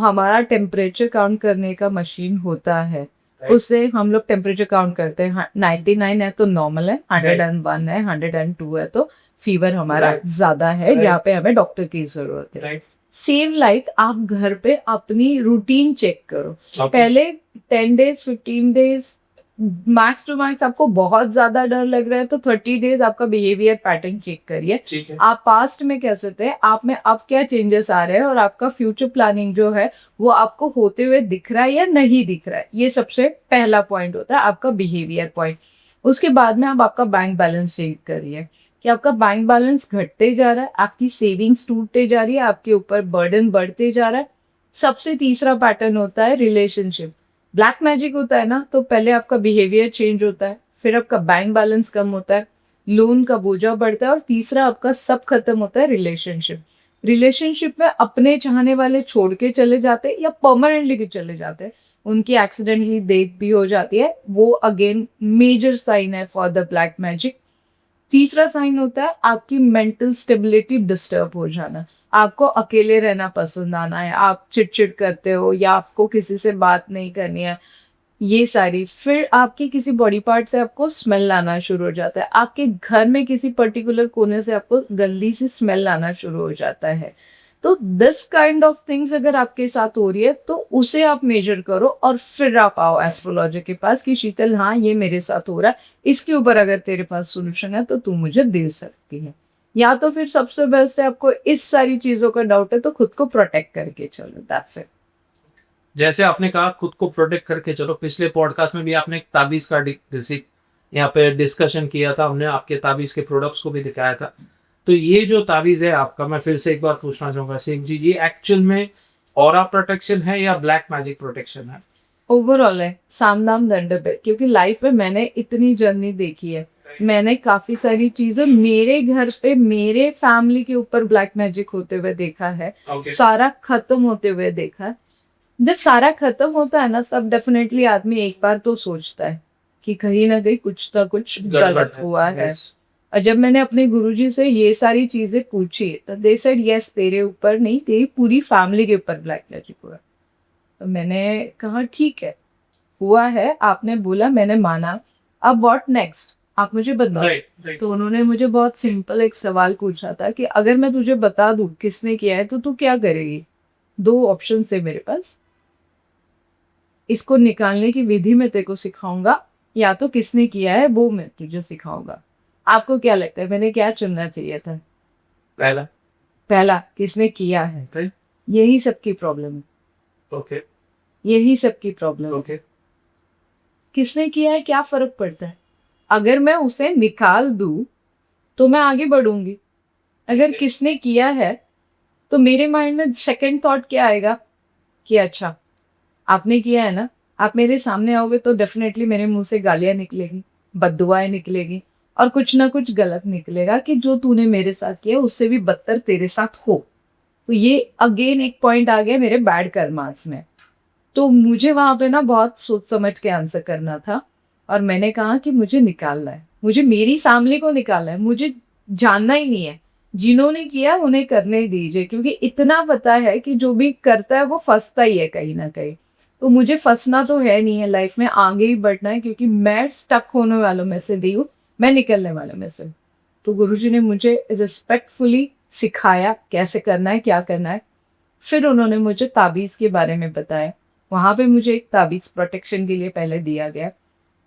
Speaker 2: हमारा टेम्परेचर काउंट करने का मशीन होता है, उससे हम लोग टेम्परेचर काउंट करते हैं। 99 है तो नॉर्मल है, 101 है, 102 है तो फीवर हमारा
Speaker 1: Right.
Speaker 2: ज्यादा है,
Speaker 1: Right.
Speaker 2: जहाँ पे हमें डॉक्टर की जरूरत है।
Speaker 1: राइट।
Speaker 2: सेम लाइक आप घर पे अपनी रूटीन चेक करो।
Speaker 1: Okay.
Speaker 2: पहले 10 days 15 days max to max आपको बहुत ज्यादा डर लग रहा है तो 30 डेज आपका बिहेवियर पैटर्न चेक करिए।
Speaker 1: ठीक है।
Speaker 2: आप पास्ट में कैसे थे, आप में अब क्या चेंजेस आ रहे हैं, और आपका फ्यूचर प्लानिंग जो है वो आपको होते हुए दिख रहा है या नहीं दिख रहा है। ये सबसे पहला पॉइंट होता है आपका बिहेवियर पॉइंट। उसके बाद में आप आपका बैंक बैलेंस चेक करिए कि आपका बैंक बैलेंस घटते जा रहा है, आपकी सेविंग्स टूटते जा रही है, आपके ऊपर बर्डन बढ़ते जा रहा है। सबसे तीसरा पैटर्न होता है रिलेशनशिप। ब्लैक मैजिक होता है ना, तो पहले आपका बिहेवियर चेंज होता है, फिर आपका बैंक बैलेंस कम होता है, लोन का बोझा बढ़ता है, और तीसरा आपका सब खत्म होता है रिलेशनशिप। रिलेशनशिप में अपने चाहने वाले छोड़ के चले जाते हैं या परमानेंटली चले जाते हैं, उनकी एक्सीडेंटली डेथ भी हो जाती है, वो अगेन मेजर साइन है फॉर द ब्लैक मैजिक। तीसरा साइन होता है आपकी मेंटल स्टेबिलिटी डिस्टर्ब हो जाना, आपको अकेले रहना पसंद आना है, आप चिड़चिड़ करते हो या आपको किसी से बात नहीं करनी है, ये सारी। फिर आपके किसी बॉडी पार्ट से आपको स्मेल आना शुरू हो जाता है, आपके घर में किसी पर्टिकुलर कोने से आपको गंदी सी स्मेल आना शुरू हो जाता है। तो दिस काइंड ऑफ थिंग्स अगर आपके साथ हो रही है तो उसे आप मेजर करो और फिर आप आओ एस्ट्रोलॉजर के पास कि शीतल हाँ ये मेरे साथ हो रहा है, इसके ऊपर अगर तेरे पास सोल्यूशन है तो तू मुझे दे सकती है। या तो फिर सबसे बेस्ट है, आपको इस सारी चीजों का डाउट है तो खुद को प्रोटेक्ट करके चलो, दैट्स इट।
Speaker 1: जैसे आपने कहा खुद को प्रोटेक्ट करके चलो, पिछले पॉडकास्ट में भी आपने एक ताबीज का यहाँ पे डिस्कशन किया था हमने, आपके ताबीज़ के प्रोडक्ट्स को भी दिखाया था। तो ये जो ताबीज़ है आपका, मैं फिर से एक बार पूछना चाहूँगा सिंह जी, ये एक्चुअल में ऑरा प्रोटेक्शन है या ब्लैक मैजिक प्रोटेक्शन है?
Speaker 2: ओवरऑल है, साम दाम दंड भेद, क्योंकि लाइफ में मैंने इतनी जर्नी देखी है, मैंने काफी सारी चीजें मेरे घर पे मेरे फैमिली के ऊपर ब्लैक मैजिक होते हुए देखा है,
Speaker 1: Okay.
Speaker 2: सारा खत्म होते हुए देखा है। जब सारा खत्म होता है ना, सब डेफिनेटली आदमी एक बार तो सोचता है कि कहीं ना कहीं कुछ ना कुछ गलत हुआ है।
Speaker 1: Yes.
Speaker 2: और जब मैंने अपने गुरुजी से ये सारी चीजें पूछी तो दे सेड यस, तेरे ऊपर नहीं, तेरी पूरी फैमिली के ऊपर ब्लैक मैजिक हुआ। तो मैंने कहा ठीक है, हुआ है, आपने बोला, मैंने माना, अब व्हाट नेक्स्ट, आप मुझे बताओ।
Speaker 1: Right, right.
Speaker 2: तो उन्होंने मुझे बहुत सिंपल एक सवाल पूछा था कि अगर मैं तुझे बता दूं किसने किया है तो तू क्या करेगी। 2 ऑप्शन थे मेरे पास, इसको निकालने की विधि मैं तेरे को सिखाऊंगा, या तो किसने किया है वो मैं तुझे सिखाऊंगा। आपको क्या लगता है मैंने क्या चुनना चाहिए था?
Speaker 1: पहला।
Speaker 2: पहला, किसने किया है।
Speaker 1: Right.
Speaker 2: यही सबकी प्रॉब्लम है,
Speaker 1: Okay.
Speaker 2: यही सबकी प्रॉब्लम है।
Speaker 1: Okay.
Speaker 2: किसने किया है क्या फर्क पड़ता है, अगर मैं उसे निकाल दूं तो मैं आगे बढ़ूंगी। अगर किसने किया है तो मेरे माइंड में सेकंड थॉट क्या आएगा कि अच्छा आपने किया है ना, आप मेरे सामने आओगे तो डेफिनेटली मेरे मुंह से गालियां निकलेगी, बददुआएं निकलेगी, और कुछ ना कुछ गलत निकलेगा कि जो तूने मेरे साथ किया उससे भी बदतर तेरे साथ हो। तो ये अगेन एक पॉइंट आ गया मेरे बैड कर्मास में। तो मुझे वहां पे ना बहुत सोच समझ के आंसर करना था, और मैंने कहा कि मुझे निकालना है, मुझे मेरी फैमिली को निकालना है, मुझे जानना ही नहीं है, जिन्होंने किया उन्हें करने दीजिए, क्योंकि इतना पता है कि जो भी करता है वो फंसता ही है कहीं ना कहीं। तो मुझे फंसना तो है नहीं है, लाइफ में आगे ही बढ़ना है, क्योंकि मैं स्टक होने वालों में से नहीं हूँ, मैं निकलने वालों में से हूँ। तो गुरुजी ने मुझे रिस्पेक्टफुली सिखाया कैसे करना है, क्या करना है। फिर उन्होंने मुझे ताबीज़ के बारे में बताया। वहाँ पे मुझे एक ताबीज़ प्रोटेक्शन के लिए पहले दिया गया।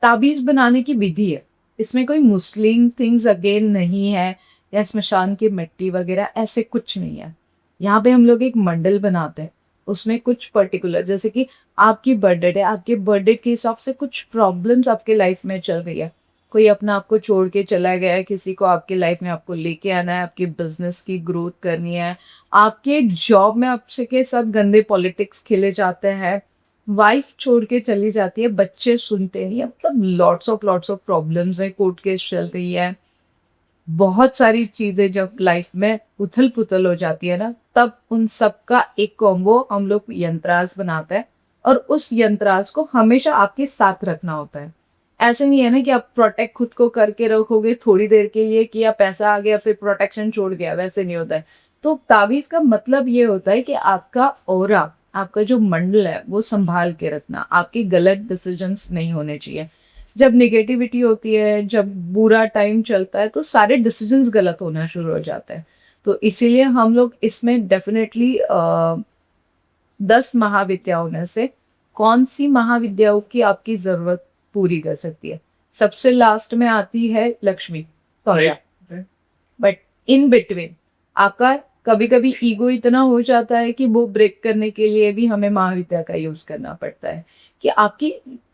Speaker 2: ताबीज़ बनाने की विधि है, इसमें कोई मुस्लिम थिंग्स अगेन नहीं है, या स्मशान की मिट्टी वगैरह ऐसे कुछ नहीं है। यहाँ पे हम लोग एक मंडल बनाते हैं, उसमें कुछ पर्टिकुलर, जैसे कि आपकी बर्थडे है, आपके बर्थडे के हिसाब से कुछ प्रॉब्लम्स आपके लाइफ में चल रही है, कोई अपना आपको छोड़ के चला गया है, किसी को आपके लाइफ में आपको लेके आना है, आपकी बिजनेस की ग्रोथ करनी है, आपके जॉब में आपसे के साथ गंदे पॉलिटिक्स खेले जाते हैं, वाइफ छोड़ के चली जाती है, बच्चे सुनते हैं, मतलब लॉट्स ऑफ प्रॉब्लम्स है, कोर्ट केस चल रही है, बहुत सारी चीजें जब लाइफ में उथल पुथल हो जाती है ना, तब उन सब का एक कॉम्बो हम लोग यंत्रास बनाते हैं, और उस यंत्रास को हमेशा आपके साथ रखना होता है। ऐसे नहीं है ना कि आप प्रोटेक्ट खुद को करके रखोगे थोड़ी देर के लिए, किया, पैसा आ गया, फिर प्रोटेक्शन छोड़ गया, वैसे नहीं होता है। तो ताबीज का मतलब ये होता है कि आपका ऑरा, आपका जो मंडल है वो संभाल के रखना, आपके गलत डिसीजंस नहीं होने चाहिए। जब नेगेटिविटी होती है, जब बुरा टाइम चलता है, तो सारे डिसीजंस गलत होना शुरू हो जाते हैं। तो इसीलिए हम लोग इसमें डेफिनेटली 10 महाविद्याओं में से कौन सी महाविद्याओं की आपकी जरूरत पूरी कर सकती है, सबसे लास्ट में आती है Lakshmi,
Speaker 1: Right.
Speaker 2: But in between आपका कभी कभी ईगो इतना हो जाता है कि वो ब्रेक करने के लिए भी हमें महाविद्या का यूज करना पड़ता है, कि आपकी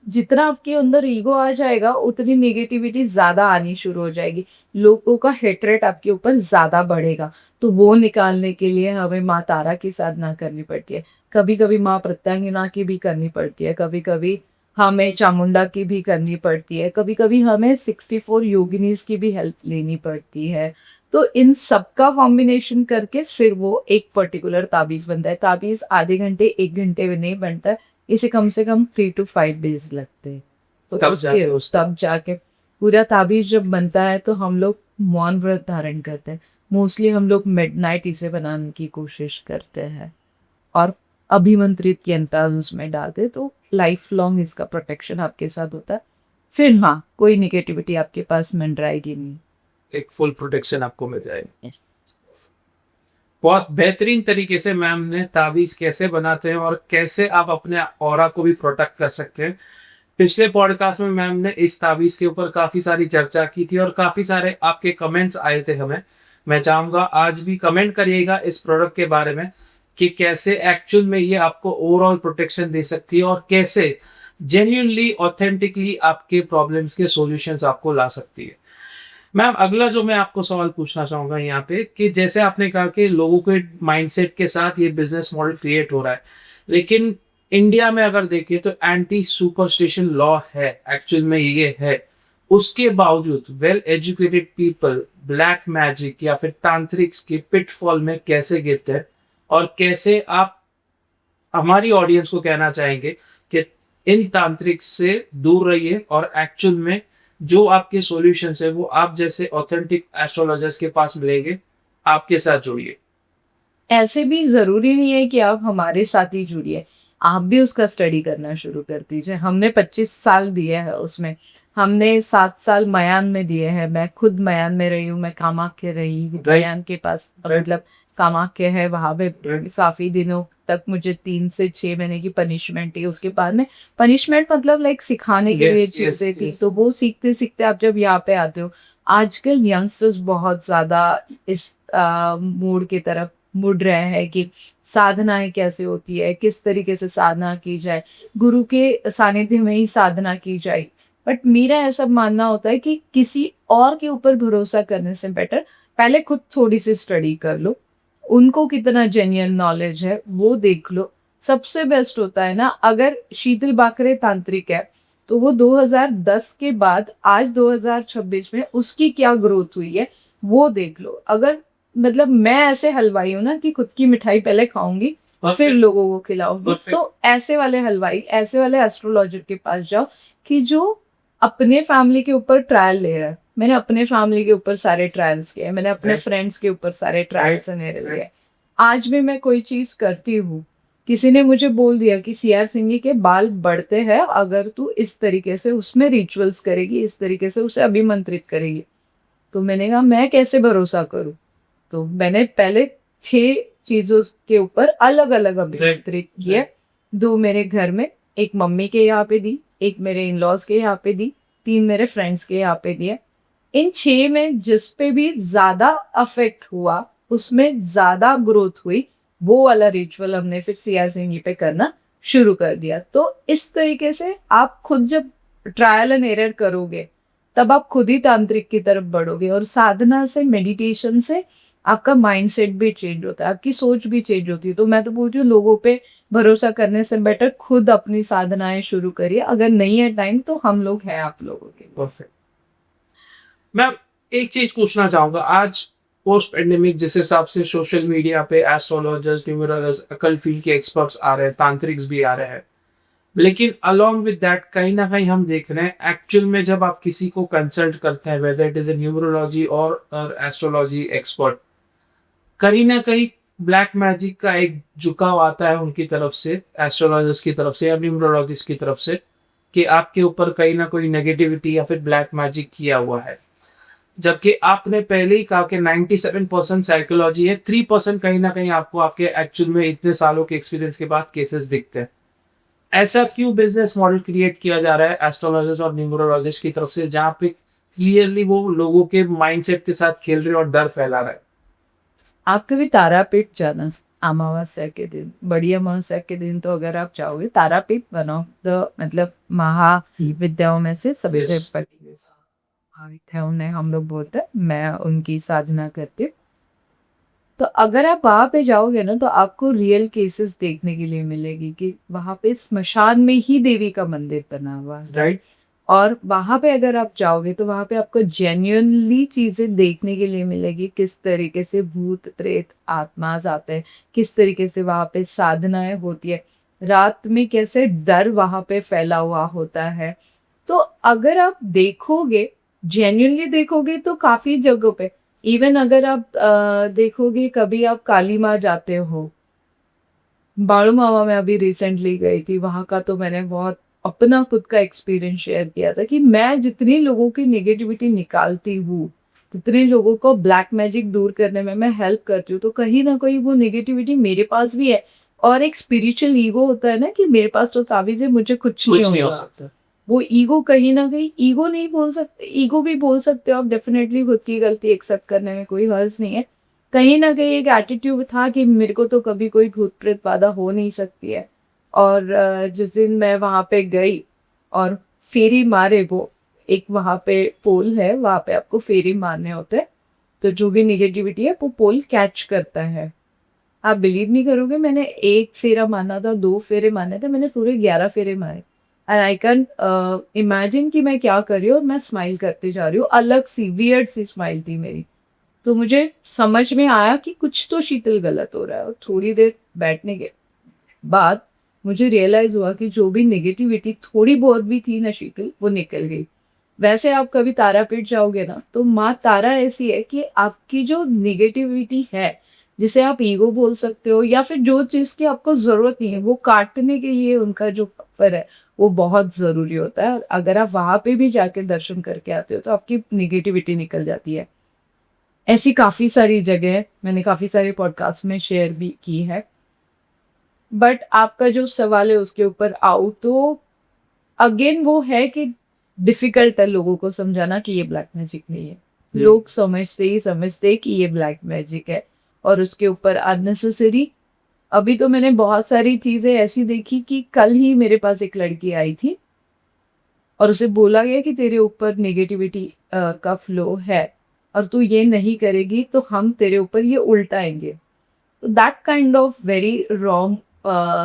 Speaker 2: जितना आपके अंदर ईगो आ जाएगा उतनी नेगेटिविटी ज्यादा आनी शुरू हो जाएगी, लोगों का हेटरेट आपके ऊपर ज्यादा बढ़ेगा। तो वो निकालने के लिए हमें माँ तारा की साधना करनी पड़ती है, कभी कभी माँ प्रत्यांगिना की भी करनी पड़ती है, कभी कभी हमें चामुंडा की भी करनी पड़ती है, कभी कभी हमें 64 योगिनीज की भी हेल्प लेनी पड़ती है। तो इन सबका कॉम्बिनेशन करके फिर वो एक पर्टिकुलर ताबीज बनता है। ताबीज आधे घंटे 1 घंटे में नहीं बनता है, इसे कम से कम 3 to 5 days लगते हैं। तो तब जाके पूरा ताबीज जब बनता है तो हम लोग मौन व्रत धारण करते हैं। मोस्टली हम लोग मिडनाइट इसे बनाने की कोशिश करते हैं, और अभिमंत्रित यंत्रांश में डालते, तो लाइफ लॉन्ग इसका प्रोटेक्शन आपके साथ होता है। फिर हाँ, कोई निगेटिविटी आपके पास मंडराएगी नहीं।
Speaker 1: एक फुल प्रोटेक्शन आपको मिल जाएगा। बहुत बेहतरीन तरीके से मैम ने ताबीज कैसे बनाते हैं और कैसे आप अपने ऑरा को भी प्रोटेक्ट कर सकते हैं। पिछले पॉडकास्ट में मैम ने इस ताबीज के ऊपर काफी सारी चर्चा की थी और काफी सारे आपके कमेंट्स आए थे हमें। मैं चाहूंगा आज भी कमेंट करिएगा इस प्रोडक्ट के बारे में कि कैसे एक्चुअल में ये आपको ओवरऑल प्रोटेक्शन दे सकती है और कैसे जेन्युइनली ऑथेंटिकली आपके प्रॉब्लम्स के सॉल्यूशंस आपको ला सकती है। मैम अगला जो मैं आपको सवाल पूछना चाहूंगा यहाँ पे कि जैसे आपने कहा कि लोगों के माइंडसेट के साथ ये बिजनेस मॉडल क्रिएट हो रहा है, लेकिन इंडिया में अगर देखिए तो एंटी सुपरस्टिशन लॉ है, एक्चुअल में ये है। उसके बावजूद well educated people black magic या फिर तांत्रिक्स के पिटफॉल में कैसे गिरते हैं, और कैसे आप हमारी ऑडियंस को कहना चाहेंगे कि इन तांत्रिक्स से दूर रहिए और एक्चुअल में जो आपके सॉल्यूशंस है वो आप जैसे ऑथेंटिक एस्ट्रोलॉजर्स के पास मिलेंगे, आपके साथ जुड़िए।
Speaker 2: ऐसे भी जरूरी नहीं है कि आप हमारे साथ ही जुड़िए, आप भी उसका स्टडी करना शुरू कर दीजिए। हमने 25 साल दिए हैं उसमें, हमने 7 साल मयान में दिए हैं। मैं खुद मयान में रही हूँ, मैं कामाख्या रही हूँ, मयान के पास मतलब कामाख्या है, वहां पे काफी दिनों तक मुझे 3 से 6 महीने की पनिशमेंट थी। उसके बाद में पनिशमेंट मतलब लाइक सिखाने के लिए चीजें थी, तो वो सीखते सीखते आप जब यहाँ पे आते हो, आजकल यंगस्टर्स बहुत ज्यादा इस मूड की तरफ मुड़ रहे हैं कि साधनाएं कैसे होती है, किस तरीके से साधना की जाए, गुरु के सानिध्य में ही साधना की जाए। बट मेरा ऐसा मानना होता है कि किसी और के ऊपर भरोसा करने से बेटर पहले खुद थोड़ी सी स्टडी कर लो, उनको कितना जेन्युइन नॉलेज है वो देख लो। सबसे बेस्ट होता है ना, अगर शीतल बाकरे तांत्रिक है तो वो 2010 के बाद आज 2026 में उसकी क्या ग्रोथ हुई है वो देख लो। अगर मतलब मैं ऐसे हलवाई हूँ ना कि खुद की मिठाई पहले खाऊंगी फिर लोगों को खिलाऊंगी, तो ऐसे वाले हलवाई, ऐसे वाले एस्ट्रोलॉजर के पास जाओ कि जो अपने फैमिली के ऊपर ट्रायल ले रहा है। मैंने अपने फैमिली के ऊपर सारे ट्रायल्स किए, मैंने अपने फ्रेंड्स के ऊपर सारे ट्रायल्स लिए। आज भी मैं कोई चीज करती हूँ, किसी ने मुझे बोल दिया कि सीआर सिंह के बाल बढ़ते हैं अगर तू इस तरीके से उसमें रिचुअल्स करेगी, इस तरीके से उसे अभिमंत्रित करेगी, तो मैंने कहा मैं कैसे भरोसा करूं। तो मैंने पहले 6 चीजों के ऊपर अलग अलग अभिमंत्रित किए। 2 मेरे घर में, एक मम्मी के यहाँ पे दी, एक मेरे इन लॉज के यहाँ पे दी, 3 मेरे फ्रेंड्स के यहाँ पे दिए। इन 6 में जिस पे भी ज्यादा अफेक्ट हुआ, उसमें ज्यादा ग्रोथ हुई, वो वाला रिचुअल हमने फिर सीआर सिंह पे करना शुरू कर दिया। तो इस तरीके से आप खुद जब ट्रायल एंड एरर करोगे तब आप खुद ही तांत्रिक की तरफ बढ़ोगे। और साधना से, मेडिटेशन से आपका माइंडसेट भी चेंज होता है, आपकी सोच भी चेंज होती है। तो मैं तो बोल रही हूँ लोगों पे भरोसा करने से बेटर खुद अपनी साधनाएं शुरू करिए। अगर नहीं है टाइम तो हम लोग हैं आप लोगों के।
Speaker 1: परफेक्ट। मैं एक चीज पूछना चाहूंगा, आज पोस्ट पेंडेमिक जिस हिसाब से सोशल मीडिया पे एस्ट्रोलॉजर्स, न्यूमरोलॉजर्स, अकल फील्ड के एक्सपर्ट्स आ रहे हैं, तांत्रिक्स भी आ रहे हैं, लेकिन अलोंग विद दैट कहीं ना कहीं हम देख रहे हैं एक्चुअल में जब आप किसी को कंसल्ट करते हैं, whether it is a numerology और एस्ट्रोलॉजी एक्सपर्ट, कहीं ना कहीं ब्लैक मैजिक का एक झुकाव आता है उनकी तरफ से, एस्ट्रोलॉजर्स की तरफ से या न्यूमरोलॉजिस्ट की तरफ से, कि आपके ऊपर कहीं ना कोई नेगेटिविटी या फिर ब्लैक मैजिक किया हुआ है। जबकि आपने पहले ही कहा कि 97% साइकोलॉजी है, 3% कहीं ना कहीं आपको आपके एक्चुअल में इतने सालों के एक्सपीरियंस के बाद केसेस दिखते हैं। ऐसा क्यों बिजनेस मॉडल क्रिएट किया जा रहा है एस्ट्रोलॉजर्स और न्यूमरोलॉजिस्ट की तरफ से, जहां पे क्लियरली वो लोगों के माइंडसेट के साथ खेल रहे और डर फैला रहा है?
Speaker 2: आप कभी तारापीठ जाना, अमावस्या के दिन, बड़ी अमावस्या के दिन तो अगर आप जाओगे, तारापीठ वन ऑफ द मतलब महाविद्याओं में से सबसे बड़ी महाविद्याओं में हम लोग बोलते हैं, मैं उनकी साधना करती हूँ। तो अगर आप वहां पे जाओगे ना तो आपको रियल केसेस देखने के लिए मिलेगी कि वहां पे स्मशान में ही देवी का मंदिर बना हुआ है,
Speaker 1: राइट।
Speaker 2: और वहां पे अगर आप जाओगे तो वहां पे आपको जेन्युइनली चीजें देखने के लिए मिलेगी, किस तरीके से भूत प्रेत आत्मा आते हैं, किस तरीके से वहां पे साधनाएं होती है, रात में कैसे डर वहां पे फैला हुआ होता है। तो अगर आप देखोगे, जेन्युइनली देखोगे, तो काफी जगहों पे, इवन अगर आप देखोगे, कभी आप काली माँ जाते हो, बाड़ू मामा में अभी रिसेंटली गई थी, वहां का तो मैंने बहुत अपना खुद का एक्सपीरियंस शेयर किया था कि मैं जितनी लोगों की नेगेटिविटी निकालती हूँ, जितने लोगों को ब्लैक मैजिक दूर करने में मैं हेल्प करती हूँ, तो कहीं ना कहीं वो नेगेटिविटी मेरे पास भी है। और एक स्पिरिचुअल ईगो होता है ना कि मेरे पास तो ताबीज है, मुझे कुछ नहीं
Speaker 1: हो
Speaker 2: होगा।
Speaker 1: सकता।
Speaker 2: वो ईगो कहीं ना कहीं, ईगो नहीं बोल सकते, ईगो भी बोल सकते हो आप, डेफिनेटली खुद की गलती एक्सेप्ट करने में कोई हर्ज नहीं है। कहीं ना कहीं एक एटीट्यूड था कि मेरे को तो कभी कोई भूत प्रेत बाधा हो नहीं सकती है, और जिस दिन मैं वहाँ पे गई और फेरी मारे, वो एक वहाँ पे पोल है, वहाँ पे आपको फेरी मारने होते हैं, तो जो भी निगेटिविटी है वो पोल कैच करता है। आप बिलीव नहीं करोगे, मैंने 1 फेरा मारना था, 2 फेरे मारने थे, मैंने पूरे 11 फेरे मारे। एंड आई कैन इमेजिन कि मैं क्या कर रही हूँ, और मैं स्माइल करती जा रही हूँ, अलग सी वियर्ड सी स्माइल थी मेरी। तो मुझे समझ में आया कि कुछ तो शीतल गलत हो रहा है, और थोड़ी देर बैठने के बाद मुझे रियलाइज हुआ कि जो भी नेगेटिविटी थोड़ी बहुत भी थी ना शीतल, वो निकल गई। वैसे आप कभी तारापीठ जाओगे ना, तो माँ तारा ऐसी है कि आपकी जो नेगेटिविटी है, जिसे आप ईगो बोल सकते हो, या फिर जो चीज़ की आपको ज़रूरत नहीं है, वो काटने के लिए उनका जो पावर है वो बहुत ज़रूरी होता है। और अगर आप वहाँ पे भी जाके दर्शन करके आते हो तो आपकी नेगेटिविटी निकल जाती है। ऐसी काफ़ी सारी जगह मैंने काफ़ी सारे पॉडकास्ट में शेयर भी की है। बट आपका जो सवाल है उसके ऊपर आऊँ तो अगेन वो है कि डिफिकल्ट है लोगों को समझाना कि ये ब्लैक मैजिक नहीं है। लोग समझते कि ये ब्लैक मैजिक है, और उसके ऊपर अननेसेसरी। अभी तो मैंने बहुत सारी चीज़ें ऐसी देखी कि कल ही मेरे पास एक लड़की आई थी और उसे बोला गया कि तेरे ऊपर नेगेटिविटी का फ्लो है, और तू ये नहीं करेगी तो हम तेरे ऊपर ये उल्टाएंगे। तो that kind of very wrong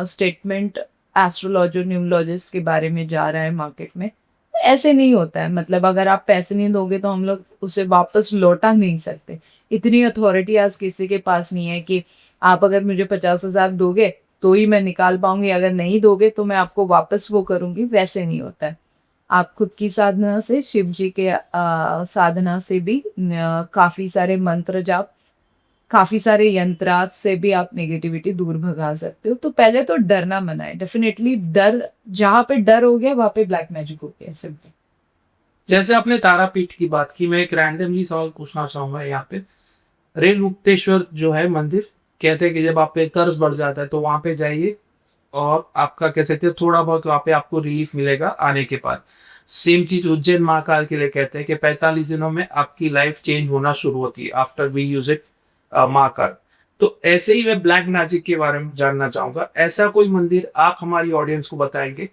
Speaker 2: statement astrologer numerologist के बारे में जा रहा है मार्केट में। ऐसे नहीं होता है, मतलब अगर आप पैसे नहीं दोगे तो हम लोग उसे वापस लौटा नहीं सकते। इतनी अथॉरिटी आज किसी के पास नहीं है कि आप अगर मुझे 50,000 दोगे तो ही मैं निकाल पाऊंगी, अगर नहीं दोगे तो मैं आपको वापस वो करूंगी। वैसे नहीं होता है। आप खुद की साधना से, शिव जी के साधना से भी, काफ़ी सारे मंत्र जाप, काफ़ी सारे यंत्रात से भी आप नेगेटिविटी दूर भगा सकते हो। तो पहले तो डरना मना है। डेफिनेटली डर, जहाँ पे डर हो गया वहाँ पे ब्लैक मैजिक हो गया, सिंपल।
Speaker 1: जैसे आपने तारापीठ की बात की, मैं एक रैंडमली सवाल पूछना चाहूंगा यहाँ पे। रेणुक्तेश्वर जो है मंदिर, कहते हैं कि जब आप पे कर्ज बढ़ जाता है तो वहां पे जाइए और आपका कह सकते हैं थोड़ा बहुत वहां पे आपको रिलीफ मिलेगा आने के बाद। सेम चीज उज्जैन महाकाल के लिए कहते हैं कि 45 दिनों में आपकी लाइफ चेंज होना शुरू होती है after we use it Mahakal. तो ऐसे ही मैं ब्लैक मैजिक के बारे में जानना चाहूंगा। ऐसा कोई मंदिर आप हमारी ऑडियंस को बताएंगे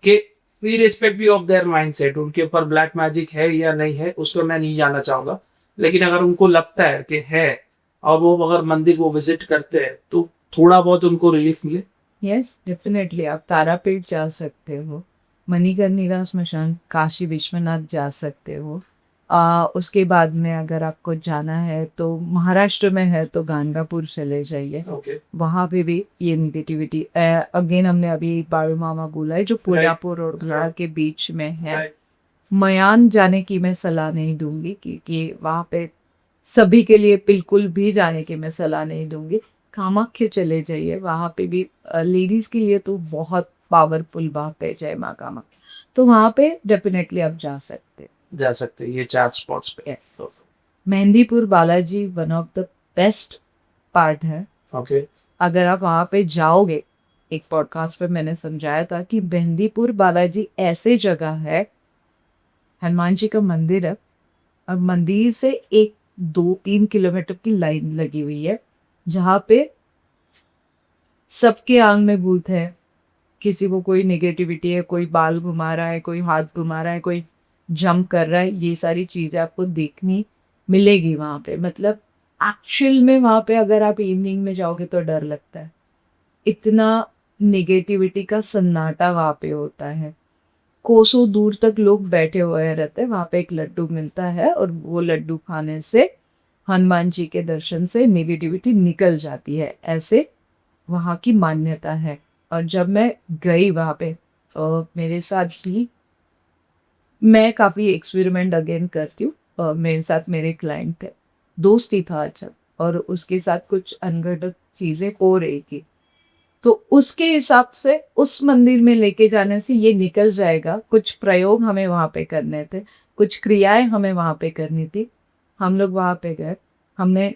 Speaker 1: कि इररिस्पेक्टिव ऑफ देयर माइंडसेट, उनके ऊपर ब्लैक मैजिक है या नहीं है, उसको मैं नहीं जानना चाहूंगा, लेकिन अगर उनको लगता है कि है और वो अगर मंदिर को विजिट करते हैं तो थोड़ा बहुत उनको रिलीफ मिले।
Speaker 2: यस, डेफिनेटली आप तारापीठ जा सकते हो, मणिकर्णिका स्मशान, काशी विश्वनाथ जा सकते हो। उसके बाद में अगर आपको जाना है तो महाराष्ट्र में है तो गाणगापुर चले जाइए।
Speaker 1: ओके,
Speaker 2: वहाँ पे भी ये नेगेटिविटी अगेन हमने अभी बाळू मामा बोला है, जो पुण्यापुर और गया के बीच में है। मयान जाने की मैं सलाह नहीं दूंगी, क्योंकि वहाँ पे सभी के लिए बिल्कुल भी जाने की मैं सलाह नहीं दूंगी। कामाख्या चले जाइए, वहाँ पे भी लेडीज के लिए तो बहुत पावरफुल वहाँ पे जय माँ कामाख्या, तो वहाँ पे डेफिनेटली आप जा सकते हैं।
Speaker 1: ये 4 स्पॉट्स पे।
Speaker 2: Yes. Mehandipur Balaji one of the best part है।
Speaker 1: ओके,
Speaker 2: अगर आप वहाँ पे जाओगे, एक पॉडकास्ट पे मैंने समझाया था कि मेहंदीपुर बालाजी ऐसे जगह है, हनुमान जी का मंदिर है, और मंदिर से 1-2-3 किलोमीटर की लाइन लगी हुई है, जहाँ पे सबके आंग में भूत है। किसी को कोई नेगेटिविटी है, कोई बाल घुमा रहा है, कोई हाथ घुमा रहा है, कोई जंप कर रहा है, ये सारी चीज़ें आपको देखनी मिलेगी वहाँ पे। मतलब एक्चुअल में वहाँ पे अगर आप इवनिंग में जाओगे तो डर लगता है, इतना नेगेटिविटी का सन्नाटा वहाँ पे होता है। कोसों दूर तक लोग बैठे हुए रहते हैं। वहाँ पे एक लड्डू मिलता है और वो लड्डू खाने से हनुमान जी के दर्शन से नेगेटिविटी निकल जाती है, ऐसे वहाँ की मान्यता है। और जब मैं गई वहाँ पे, मेरे साथ भी, मैं काफ़ी एक्सपेरिमेंट अगेन करती हूँ, मेरे साथ मेरे क्लाइंट थे, दोस्त ही था अच्छा, और उसके साथ कुछ अनघटित चीज़ें हो रही थी। तो उसके हिसाब से उस मंदिर में लेके जाने से ये निकल जाएगा। कुछ प्रयोग हमें वहाँ पे करने थे, कुछ क्रियाएं हमें वहाँ पे करनी थी। हम लोग वहाँ पे गए, हमने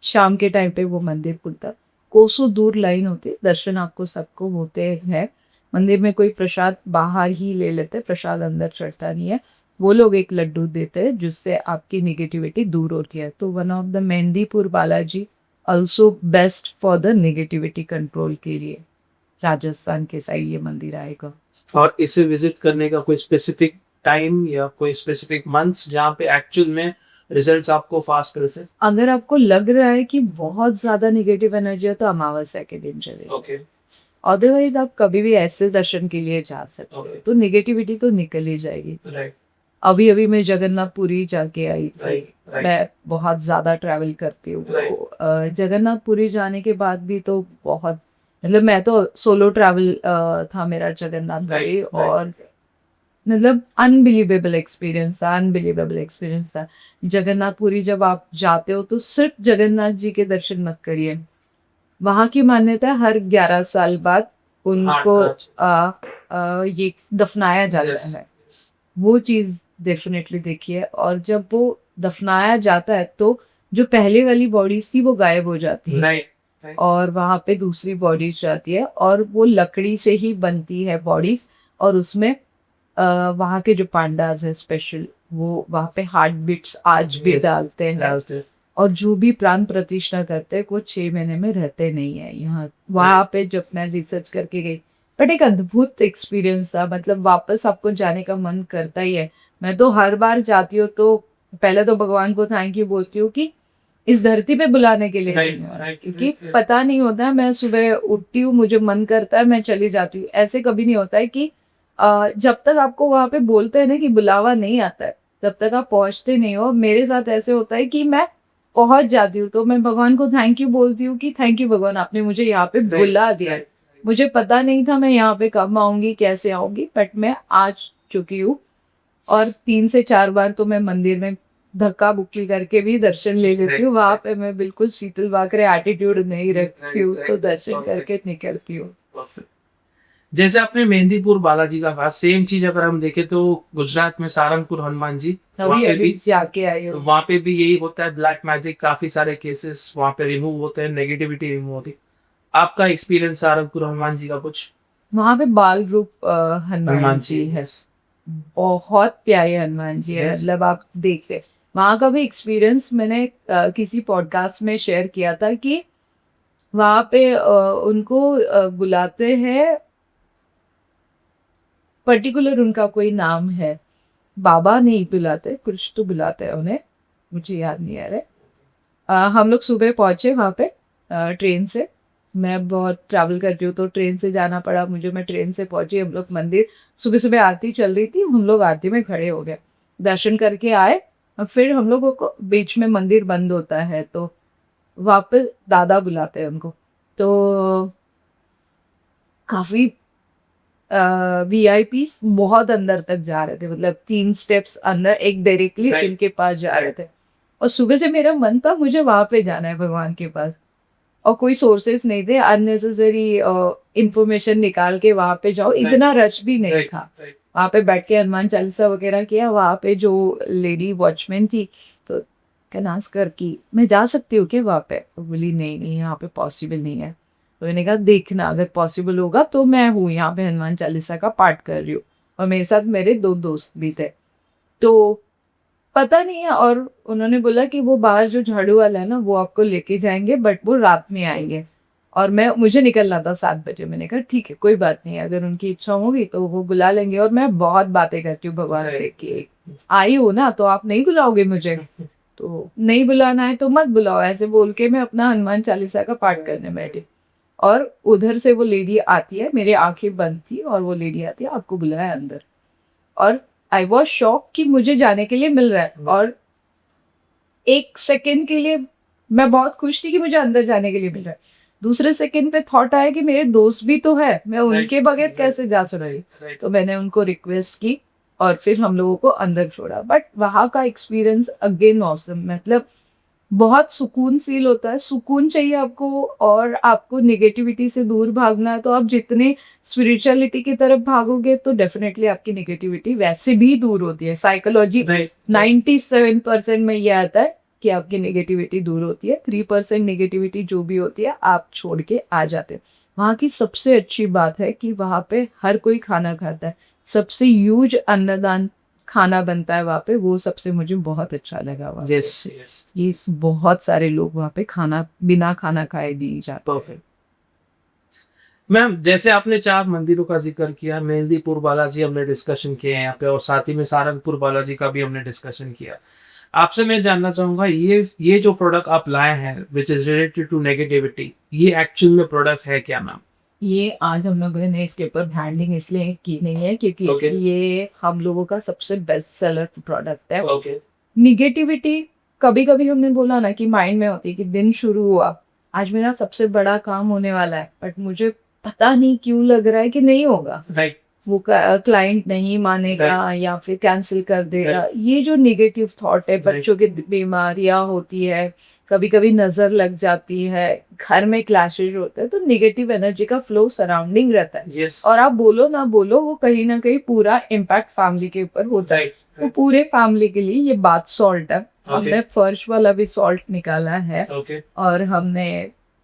Speaker 2: शाम के टाइम पे वो मंदिर खुलता, कोसों दूर लाइन होती, दर्शन आपको सबको होते हैं। मंदिर में कोई प्रसाद बाहर ही ले लेते, प्रसाद अंदर चढ़ता नहीं है। वो लोग एक लड्डू देते हैं जिससे आपकी नेगेटिविटी दूर होती है। तो one of the Mehandipur Balaji also best for the negativity control के लिए। राजस्थान के साइड ये मंदिर आएगा।
Speaker 1: और इसे विजिट करने का कोई स्पेसिफिक टाइम या कोई स्पेसिफिक मंथ्स जहाँ पे एक्चुअल में रिजल्ट्स आपको फास्ट मिलते हैं?
Speaker 2: अगर आपको लग रहा है कि बहुत ज्यादा निगेटिव एनर्जी है तो अमावस्या के दिन चले,
Speaker 1: ओके
Speaker 2: अदरवाइज आप कभी भी ऐसे दर्शन के लिए जा सकते हो।
Speaker 1: Okay.
Speaker 2: तो निगेटिविटी तो निकल ही जाएगी।
Speaker 1: राइट
Speaker 2: अभी अभी मैं जगन्नाथपुरी जाके आई थी।
Speaker 1: राइट राइट
Speaker 2: मैं बहुत ज्यादा ट्रैवल करती हूँ, तो जगन्नाथपुरी जाने के बाद भी तो बहुत, मतलब मैं तो सोलो ट्रैवल था मेरा जगन्नाथपुरी,
Speaker 1: Right, right.
Speaker 2: और मतलब अनबिलीवेबल एक्सपीरियंस था। जगन्नाथपुरी जब आप जाते हो तो सिर्फ जगन्नाथ जी के दर्शन मत करिए, वहाँ की मान्यता है हर 11 साल बाद उनको ये दफनाया जाता
Speaker 1: Yes.
Speaker 2: है। वो चीज डेफिनेटली देखिए। और जब वो दफनाया जाता है तो जो पहले वाली बॉडीज थी वो गायब हो जाती है,
Speaker 1: राइट
Speaker 2: और वहां पे दूसरी बॉडीज जाती है, और वो लकड़ी से ही बनती है बॉडीज। और उसमें वहाँ के जो पांडाज है स्पेशल, वो वहाँ पे हार्ट बीट्स आज भी
Speaker 1: Yes.
Speaker 2: डालते हैं। और जो भी प्राण प्रतिष्ठा करते हैं वो 6 महीने में रहते नहीं है यहाँ। वहाँ पे जब मैं रिसर्च करके गई, बट एक अद्भुत एक्सपीरियंस था। मतलब वापस आपको जाने का मन करता ही है। मैं तो हर बार जाती हूँ तो पहले तो भगवान को थैंक यू बोलती हूँ कि इस धरती पे बुलाने के लिए
Speaker 1: Right,
Speaker 2: धन्यवाद।
Speaker 1: right,
Speaker 2: क्योंकि
Speaker 1: right.
Speaker 2: पता नहीं होता है, मैं सुबह उठती हूँ, मुझे मन करता है, मैं चली जाती हूँ। ऐसे कभी नहीं होता है कि जब तक आपको वहां पे बोलते हैं ना कि बुलावा नहीं आता है, तब तक आप पहुंचते नहीं हो। मेरे साथ ऐसे होता है कि मैं पहुंच जाती हूँ तो मैं भगवान को थैंक यू बोलती हूँ कि थैंक यू भगवान, आपने मुझे यहाँ पे बुला दिया है। मुझे पता नहीं था मैं यहाँ पे कब आऊंगी, कैसे आऊंगी, बट मैं आ चुकी हूँ। और 3 से 4 बार तो मैं मंदिर में धक्का बुक्की करके भी दर्शन ले लेती हूँ। वहां पे मैं बिल्कुल शीतल बाकरे एटीट्यूड नहीं रखती हूँ, तो दर्शन करके निकलती हूँ।
Speaker 1: जैसे आपने मेहंदीपुर बालाजी का कहा, सेम चीज अगर हम देखें तो गुजरात में सारंगपुर हनुमान जी, वहाँ पे भी
Speaker 2: जाके आई हूँ।
Speaker 1: वहाँ पे भी यही होता है, ब्लैक मैजिक, काफी सारे केसेस वहाँ पे रिमूव होते हैं, नेगेटिविटी रिमूव होती है। आपका एक्सपीरियंस सारंगपुर हनुमान जी का कुछ?
Speaker 2: वहां पे बाल रूप हनुमान जी है, बहुत प्यारे हनुमान जी है।
Speaker 1: Yes.
Speaker 2: मतलब आप देखते, वहां का भी एक्सपीरियंस मैंने किसी पॉडकास्ट में शेयर किया था कि वहां पे उनको बुलाते हैं, पर्टिकुलर उनका कोई नाम है, बाबा नहीं बुलाते, कुछ तो बुलाते हैं उन्हें, मुझे याद नहीं आ रहा है। हम लोग सुबह पहुंचे वहां पे ट्रेन से। मैं बहुत ट्रैवल करती हूँ तो ट्रेन से जाना पड़ा मुझे। मैं ट्रेन से पहुंची, हम लोग मंदिर, सुबह सुबह आरती चल रही थी, हम लोग आरती में खड़े हो गए, दर्शन करके आए। और फिर हम लोगों को बीच में मंदिर बंद होता है तो वापस दादा बुलाते हैं उनको। तो काफी VIP बहुत अंदर तक जा रहे थे, मतलब 3 स्टेप्स अंदर, एक डायरेक्टली
Speaker 1: Right.
Speaker 2: इनके पास जा रहे थे। और सुबह से मेरा मन था मुझे वहां पे जाना है भगवान के पास, और कोई सोर्सेस नहीं थे, अननेसेसरी इंफॉर्मेशन निकाल के वहां पे जाओ, इतना रश भी नहीं था। वहां पे बैठ के हनुमान चालीसा वगैरह किया। वहां पे जो लेडी वॉचमैन थी तो कनास कर की, मैं जा सकती हूँ क्या वहां पे? बोली नहीं नहीं, यहाँ पे पॉसिबल नहीं है। तो मैंने कहा देखना, अगर पॉसिबल होगा तो मैं हूँ यहाँ पे, हनुमान चालीसा का पाठ कर रही हूँ, और मेरे साथ मेरे 2 दोस्त भी थे। तो पता नहीं है, और उन्होंने बोला कि वो बाहर जो झाड़ू वाला है ना वो आपको लेके जाएंगे, बट वो रात में आएंगे। और मुझे निकलना था 7 बजे। मैंने कहा ठीक है, कोई बात नहीं, अगर उनकी इच्छा होगी तो वो बुला लेंगे। और मैं बहुत बातें करती हूँ भगवान से कि आई हो ना तो आप नहीं बुलाओगे मुझे, तो नहीं बुलाना है तो मत बुलाओ, ऐसे बोल के मैं अपना हनुमान चालीसा का पाठ करने बैठी। और उधर से वो लेडी आती है, मेरी आंखें बंद थी, और वो लेडी आती है, आपको बुलाया अंदर। और आई वॉज शॉक कि मुझे जाने के लिए मिल रहा है। और 1 सेकेंड के लिए मैं बहुत खुश थी कि मुझे अंदर जाने के लिए मिल रहा है। दूसरे सेकेंड पे थॉट आया कि मेरे दोस्त भी तो है, मैं उनके बगैर कैसे जा सकती। तो मैंने उनको रिक्वेस्ट की और फिर हम लोगों को अंदर छोड़ा। बट वहाँ का एक्सपीरियंस अगेन ऑसम, मतलब बहुत सुकून फील होता है। सुकून चाहिए आपको और आपको नेगेटिविटी से दूर भागना है, तो आप जितने स्पिरिचुअलिटी की तरफ भागोगे तो डेफिनेटली आपकी नेगेटिविटी वैसे भी दूर होती है। साइकोलॉजी 97% में ये आता है कि आपकी नेगेटिविटी दूर होती है, 3% नेगेटिविटी जो भी होती है आप छोड़ के आ जाते हैं। वहाँ की सबसे अच्छी बात है कि वहाँ पे हर कोई खाना खाता है, सबसे ह्यूज अन्नदान खाना बनता है वहाँ पे, वो सबसे मुझे बहुत अच्छा लगा वहाँ पे। ये बहुत सारे लोग वहाँ पे खाना बिना खाना खाए नहीं जाते।
Speaker 1: परफेक्ट। मैम जैसे आपने 4 मंदिरों का जिक्र किया, मेहंदीपुर बालाजी हमने डिस्कशन किए हैं यहाँ पे, और साथ ही में सारंगपुर बालाजी का भी हमने डिस्कशन किया। आपसे मैं जानना चाहूंगा, ये जो प्रोडक्ट आप लाए हैं which is related to negativity, ये एक्चुअल में प्रोडक्ट है क्या मैम?
Speaker 2: ये आज हम लोगों ने इसके ऊपर ब्रांडिंग इसलिए की नहीं है क्योंकि
Speaker 1: Okay.
Speaker 2: ये हम लोगों का सबसे बेस्ट सेलर प्रोडक्ट है।
Speaker 1: ओके
Speaker 2: निगेटिविटी कभी कभी हमने बोला ना कि माइंड में होती है कि दिन शुरू हुआ, आज मेरा सबसे बड़ा काम होने वाला है, बट मुझे पता नहीं क्यों लग रहा है कि नहीं होगा,
Speaker 1: राइट
Speaker 2: वो क्लाइंट नहीं मानेगा या फिर कैंसिल कर देगा। ये जो नेगेटिव थॉट है, बच्चों की बीमारियां होती है, कभी कभी नजर लग जाती है, घर में क्लैशेज होते हैं, तो नेगेटिव एनर्जी का फ्लो सराउंडिंग रहता है।
Speaker 1: यस
Speaker 2: और आप बोलो ना बोलो, वो कहीं ना कहीं पूरा इम्पैक्ट फैमिली के ऊपर होता है।
Speaker 1: राइट
Speaker 2: तो पूरे फैमिली के लिए ये बात सॉल्ट है। हमने फर्श वाला भी सॉल्ट निकाला है
Speaker 1: ओके
Speaker 2: और हमने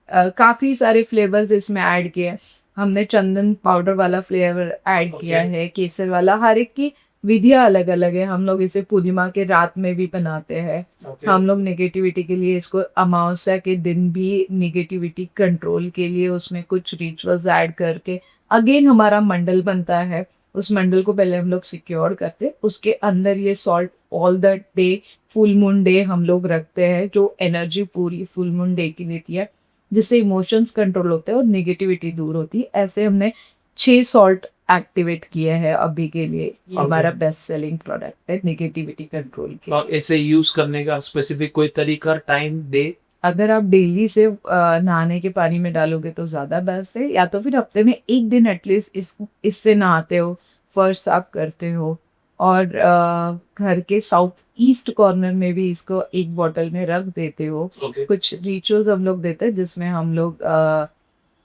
Speaker 2: काफी सारे फ्लेवर्स इसमें ऐड किए हैं। हमने चंदन पाउडर वाला फ्लेवर ऐड किया है, केसर वाला, हर एक की विधियां अलग अलग है। हम लोग इसे पूर्णिमा के रात में भी बनाते हैं। हम लोग नेगेटिविटी के लिए इसको अमावस्या के दिन भी नेगेटिविटी कंट्रोल के लिए उसमें कुछ रिचुअल्स ऐड करके अगेन हमारा मंडल बनता है। उस मंडल को पहले हम लोग सिक्योर करते, उसके अंदर ये salt all the day, full moon day हम लोग रखते हैं, जो एनर्जी पूरी फुल मून डे की लेती है, जिससे इमोशंस कंट्रोल होते हैं और नेगेटिविटी दूर होती है। ऐसे हमने 6 सॉल्ट एक्टिवेट किए हैं अभी के लिए। ये हमारा बेस्ट सेलिंग प्रोडक्ट है नेगेटिविटी कंट्रोल के।
Speaker 1: और इसे यूज करने का स्पेसिफिक कोई तरीका, टाइम, डे?
Speaker 2: अगर आप डेली से नहाने के पानी में डालोगे तो ज्यादा बेस्ट है, या तो फिर हफ्ते में एक दिन एटलीस्ट इससे नहाते हो, फर्श साफ करते हो, और घर के साउथ ईस्ट कॉर्नर में भी इसको एक बॉटल में रख देते हो।
Speaker 1: ओके
Speaker 2: कुछ रिचुअल्स हम लोग देते हैं जिसमें हम लोग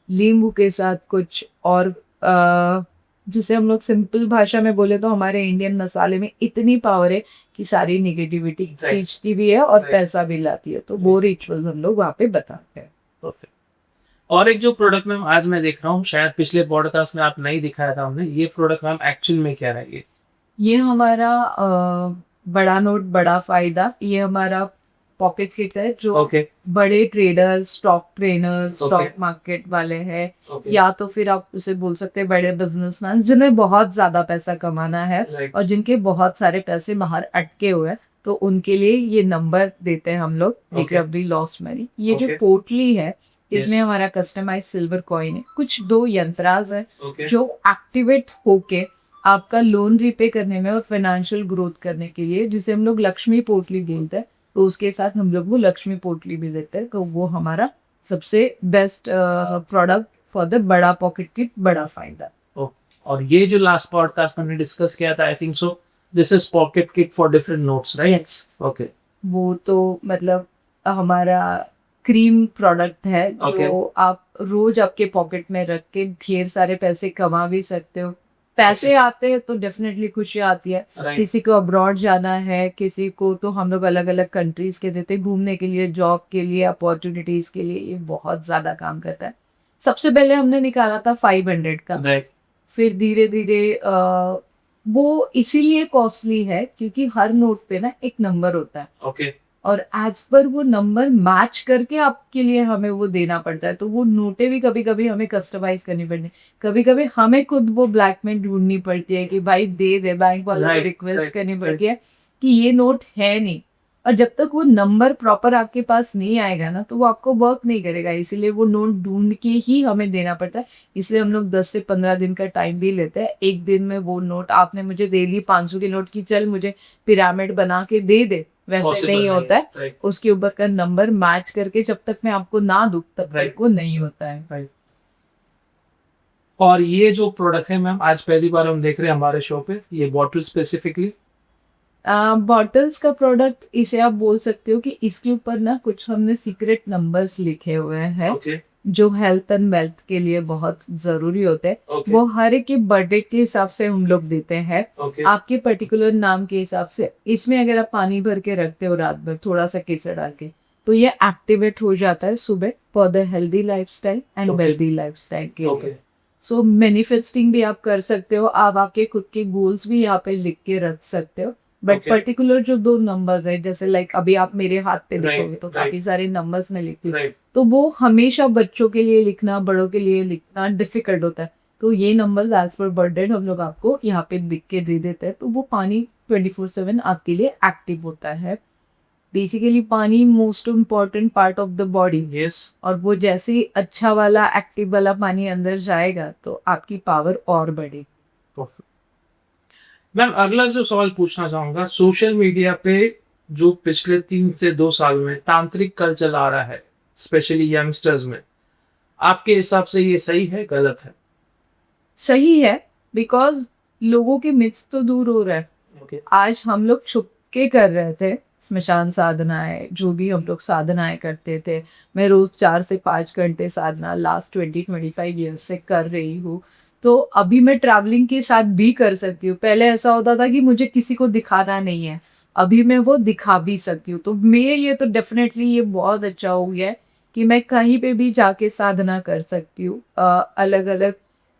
Speaker 2: नींबू के साथ कुछ और जिसे हम लोग सिंपल भाषा में बोले तो हमारे इंडियन मसाले में इतनी पावर है कि सारी नेगेटिविटी खींचती भी है और पैसा भी लाती है। तो वो रिचुअल्स हम लोग वहाँ पे बताते हैं।
Speaker 1: परफेक्ट। और एक जो प्रोडक्ट मैम आज मैं देख रहा हूँ, शायद पिछले पॉडकास्ट में आप नहीं दिखाया था हमने, ये प्रोडक्ट मैम एक्चुअल में क्या है?
Speaker 2: ये हमारा बड़ा नोट बड़ा फायदा, ये हमारा पॉकेट किट है जो
Speaker 1: ओके
Speaker 2: बड़े trader, stock trainer, stock
Speaker 1: Okay.
Speaker 2: Market वाले हैं,
Speaker 1: ओके
Speaker 2: या तो फिर आप उसे बोल सकते हैं बड़े बिजनेसमैन जिन्हें बहुत ज्यादा पैसा कमाना है
Speaker 1: राइट
Speaker 2: और जिनके बहुत सारे पैसे बाहर अटके हुए हैं, तो उनके लिए ये नंबर देते हैं हम लोग,
Speaker 1: Okay.
Speaker 2: Recovery loss money. ये जो
Speaker 1: Okay.
Speaker 2: पोटली है, इसमें
Speaker 1: Yes.
Speaker 2: हमारा कस्टमाइज सिल्वर कॉइन है, कुछ 2 यंत्राज है
Speaker 1: ओके
Speaker 2: जो एक्टिवेट होके आपका लोन रिपे करने में और फाइनेंशियल ग्रोथ करने के लिए, जिसे हम लोग लक्ष्मी पोटली बोलते हैं, तो उसके साथ हम लोग वो लक्ष्मी पोटली भी देते हैं। तो वो हमारा सबसे बेस्ट प्रोडक्ट फॉर द बड़ा पॉकेट किट, बड़ा फायदा।
Speaker 1: और ये जो लास्ट पॉडकास्ट हमने डिस्कस किया था, I think so this is pocket kit for different notes, right?
Speaker 2: Yes,
Speaker 1: okay
Speaker 2: वो तो मतलब हमारा क्रीम प्रोडक्ट है
Speaker 1: Okay.
Speaker 2: जो आप रोज आपके पॉकेट में रख के ढेर सारे पैसे कमा भी सकते हो। पैसे आते हैं तो डेफिनेटली खुशी आती है।
Speaker 1: राइट
Speaker 2: किसी को अब्रॉड जाना है, किसी को तो हम लोग अलग अलग कंट्रीज के देते हैं घूमने के लिए, जॉब के लिए, अपॉर्चुनिटीज के लिए। ये बहुत ज्यादा काम करता है। सबसे पहले हमने निकाला था 500 का,
Speaker 1: राइट
Speaker 2: फिर धीरे धीरे वो इसीलिए कॉस्टली है क्योंकि हर नोट पे ना एक नंबर होता है
Speaker 1: ओके
Speaker 2: और एज पर वो नंबर मैच करके आपके लिए हमें वो देना पड़ता है। तो वो नोटें भी कभी कभी हमें कस्टमाइज करनी पड़ती है, कभी कभी हमें खुद वो ब्लैक में ढूंढनी पड़ती है कि भाई दे दे, बैंक वाला
Speaker 1: Right,
Speaker 2: रिक्वेस्ट
Speaker 1: right,
Speaker 2: करनी पड़ती है कि ये नोट है नहीं। और जब तक वो नंबर प्रॉपर आपके पास नहीं आएगा ना, तो वो आपको वर्क नहीं करेगा। इसीलिए वो नोट ढूंढ के ही हमें देना पड़ता है। इसलिए हम लोग 10 से 15 दिन का टाइम भी लेते हैं। एक दिन में वो नोट आपने मुझे दे ली 500 की नोट की, चल मुझे पिरामिड बना के दे दे, वैसे नहीं होता है।
Speaker 1: राइट
Speaker 2: उसके ऊपर का नंबर मैच करके जब तक मैं आपको ना दूं तब तक
Speaker 1: Right.
Speaker 2: वो नहीं होता है।
Speaker 1: राइट। और ये जो प्रोडक्ट है मैम आज पहली बार हम देख रहे हैं हमारे शो पे, ये बॉटल स्पेसिफिकली
Speaker 2: बॉटल्स का प्रोडक्ट इसे आप बोल सकते हो कि इसके ऊपर ना कुछ हमने सीक्रेट नंबर्स लिखे हुए हैं
Speaker 1: ओके
Speaker 2: जो हेल्थ एंड वेल्थ के लिए बहुत जरूरी होते हैं।
Speaker 1: ओके
Speaker 2: वो हर एक के बर्थडे के हिसाब से हम लोग देते हैं,
Speaker 1: ओके
Speaker 2: आपके पर्टिकुलर नाम के हिसाब से। इसमें अगर आप पानी भर के रखते हो रात भर थोड़ा सा केसर डाल के, तो ये एक्टिवेट हो जाता है सुबह for the healthy lifestyle and
Speaker 1: Okay.
Speaker 2: Wealthy lifestyle के
Speaker 1: ओके
Speaker 2: लिए। सो मैनिफेस्टिंग भी आप कर सकते हो, आप आपके खुद के गोल्स भी यहाँ पे लिख के रख सकते हो। But
Speaker 1: Okay.
Speaker 2: पर्टिकुलर जो 2 नंबर्स है, जैसे लाइक अभी आप मेरे हाथ पे
Speaker 1: Right,
Speaker 2: देखोगे तो
Speaker 1: right.
Speaker 2: काफी सारे नंबर्स में लिखती हूँ,
Speaker 1: राइट
Speaker 2: तो वो हमेशा बच्चों के लिए लिखना, बड़ों के लिए लिखना डिफिकल्ट होता है। तो ये नंबर्स एज पर बर्थ डेट हम लोग आपको यहाँ पे लिख के दे देते हैं, तो वो पानी 24/7 आपके लिए एक्टिव होता है। बेसिकली पानी most important part of the body,
Speaker 1: yes
Speaker 2: और वो जैसे ही अच्छा वाला एक्टिव वाला पानी अंदर जाएगा तो आपकी पावर और बढ़ेगी।
Speaker 1: मैम अगला जो सवाल पूछना चाहूंगा, सोशल मीडिया पे जो पिछले 3 से 2 साल में तांत्रिक कल्चर आ रहा है, स्पेशली यंगस्टर्स में, आपके हिसाब से ये सही है गलत है?
Speaker 2: सही है, बिकॉज लोगों के मिथ्स तो दूर हो रहा है।
Speaker 1: ओके
Speaker 2: आज हम लोग छुप के कर रहे थे स्मशान साधनाएं, जो भी हम लोग साधनाएं करते थे। मैं रोज 4 से 5 घंटे साधना लास्ट 20-25 ईयर से कर रही हूँ। तो अभी मैं ट्रैवलिंग के साथ भी कर सकती हूँ। पहले ऐसा होता था कि मुझे किसी को दिखाना नहीं है, अभी मैं वो दिखा भी सकती हूँ। तो मेरे लिए तो डेफिनेटली ये बहुत अच्छा हो गया है कि मैं कहीं पे भी जाके साधना कर सकती हूँ। अलग अलग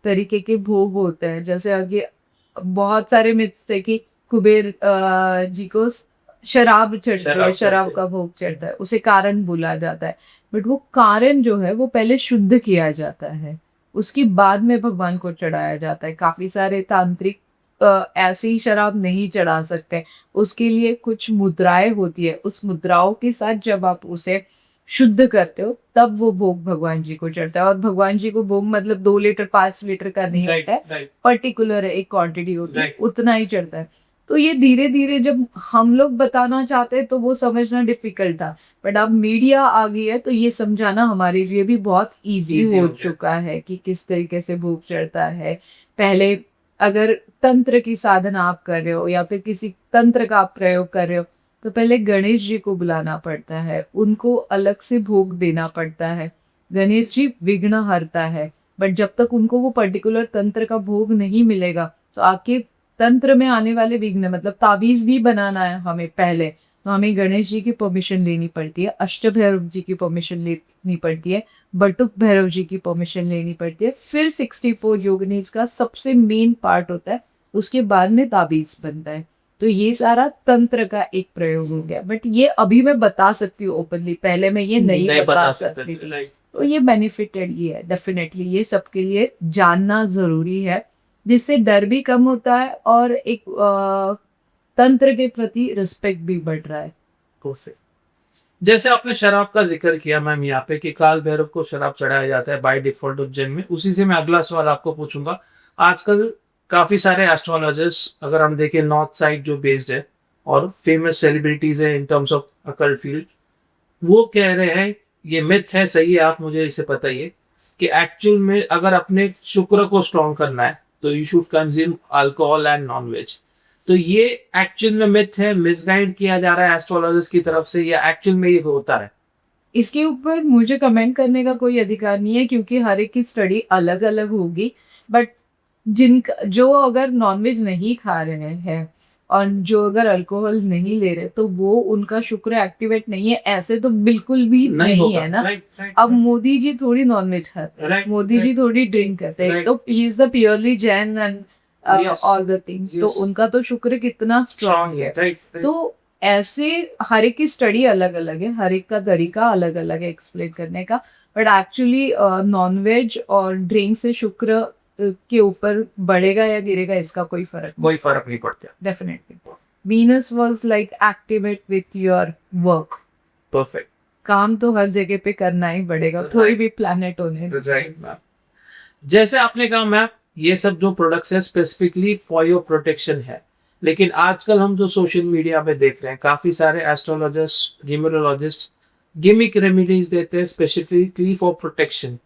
Speaker 2: तरीके के भोग होते हैं, जैसे आगे बहुत सारे मिथ्स थे कि कुबेर जी को शराब चढ़ती है, शराब का भोग चढ़ता है, उसे कारण बोला जाता है। बट वो कारण जो है वो पहले शुद्ध किया जाता है, उसके बाद में भगवान को चढ़ाया जाता है। काफी सारे तांत्रिक ऐसे ही शराब नहीं चढ़ा सकते, उसके लिए कुछ मुद्राएं होती है। उस मुद्राओं के साथ जब आप उसे शुद्ध करते हो तब वो भोग भगवान जी को चढ़ता है। और भगवान जी को भोग मतलब 2 लीटर 5 लीटर का नहीं होता है,
Speaker 1: राइट
Speaker 2: पर्टिकुलर है, एक क्वांटिटी होती है,
Speaker 1: Right.
Speaker 2: उतना ही चढ़ता है। तो ये धीरे धीरे जब हम लोग बताना चाहते हैं तो वो समझना डिफिकल्ट था, बट अब मीडिया आ गई है तो ये समझाना हमारे लिए भी बहुत इजी
Speaker 1: Easy
Speaker 2: हो
Speaker 1: हो गया।
Speaker 2: चुका है कि किस तरीके से भोग चढ़ता है। पहले अगर तंत्र की साधना आप कर रहे हो या फिर किसी तंत्र का आप प्रयोग कर रहे हो तो पहले गणेश जी को बुलाना पड़ता है, उनको अलग से भोग देना पड़ता है। गणेश जी विघ्न हरता है, बट जब तक उनको वो पर्टिकुलर तंत्र का भोग नहीं मिलेगा तो आपके तंत्र में आने वाले विघ्न, मतलब ताबीज भी बनाना है हमें पहले, तो हमें गणेश जी की परमिशन लेनी पड़ती है, अष्ट भैरव जी की परमिशन लेनी पड़ती है, बटुक भैरव जी की परमिशन लेनी पड़ती है, फिर 64 योगिनीज का सबसे मेन पार्ट होता है, उसके बाद में ताबीज बनता है। तो ये सारा तंत्र का एक प्रयोग हो गया, बट ये अभी मैं बता सकती हूँ ओपनली, पहले मैं ये नहीं बता सकती थी।
Speaker 1: राइट
Speaker 2: तो ये बेनिफिटेड ही है, डेफिनेटली ये सबके लिए जानना जरूरी है, जिससे डर भी कम होता है और एक तंत्र के प्रति रिस्पेक्ट भी बढ़ रहा है।
Speaker 1: जैसे आपने शराब का जिक्र किया मैम यहाँ पे कि काल भैरव को शराब चढ़ाया जाता है बाय डिफॉल्ट उज्जैन में, उसी से मैं अगला सवाल आपको पूछूंगा। आजकल काफी सारे एस्ट्रोलॉजर्स, अगर हम देखें नॉर्थ साइड जो बेस्ड है और फेमस सेलिब्रिटीज है in terms of occult field, वो कह रहे हैं, ये मिथ है सही है आप मुझे इसे बताइए, कि एक्चुअल में अगर अपने शुक्र को स्ट्रॉन्ग करना है तो you should consume alcohol and non veg. तो ये एक्चुअल में मिथ है, मिसगाइड किया जा रहा है एस्ट्रोलॉजर्स की तरफ से, या एक्चुअल में ये होता है?
Speaker 2: इसके ऊपर मुझे कमेंट करने का कोई अधिकार नहीं है, क्योंकि हर एक की स्टडी अलग अलग होगी। बट जिनका जो अगर नॉनवेज नहीं खा रहे हैं और जो अगर अल्कोहल नहीं ले रहे तो वो उनका शुक्र एक्टिवेट नहीं है, ऐसे तो बिल्कुल भी नहीं है ना। अब मोदी जी थोड़ी नॉनवेज खाते हैं,
Speaker 1: Right,
Speaker 2: मोदी जी थोड़ी ड्रिंक करते हैं,
Speaker 1: Right.
Speaker 2: तो he is the purely Jain and
Speaker 1: Yes.
Speaker 2: All the things, तो
Speaker 1: Yes.
Speaker 2: उनका तो शुक्र कितना स्ट्रांग है।
Speaker 1: राइट
Speaker 2: तो ऐसे हर एक की स्टडी अलग अलग है, हर एक का तरीका अलग अलग है एक्सप्लेन करने का। बट एक्चुअली नॉनवेज और ड्रिंक से शुक्र के ऊपर बढ़ेगा या गिरेगा इसका कोई फर्क
Speaker 1: कोई फर्क नहीं पड़ता।
Speaker 2: Definitely. Venus was like activate with your work,
Speaker 1: perfect
Speaker 2: काम तो हर जगह पे करना ही पड़ेगा, कोई भी प्लैनेट होने।
Speaker 1: राइट मैम, जैसे आपने कहा मैम ये सब जो प्रोडक्ट्स है स्पेसिफिकली फॉर योर प्रोटेक्शन है, लेकिन आजकल हम जो सोशल मीडिया पे देख रहे हैं काफी सारे एस्ट्रोलॉजिस्ट, न्यूमरोलॉजिस्ट गिमिक रेमेडीज देते हैं स्पेसिफिकली फॉर प्रोटेक्शन।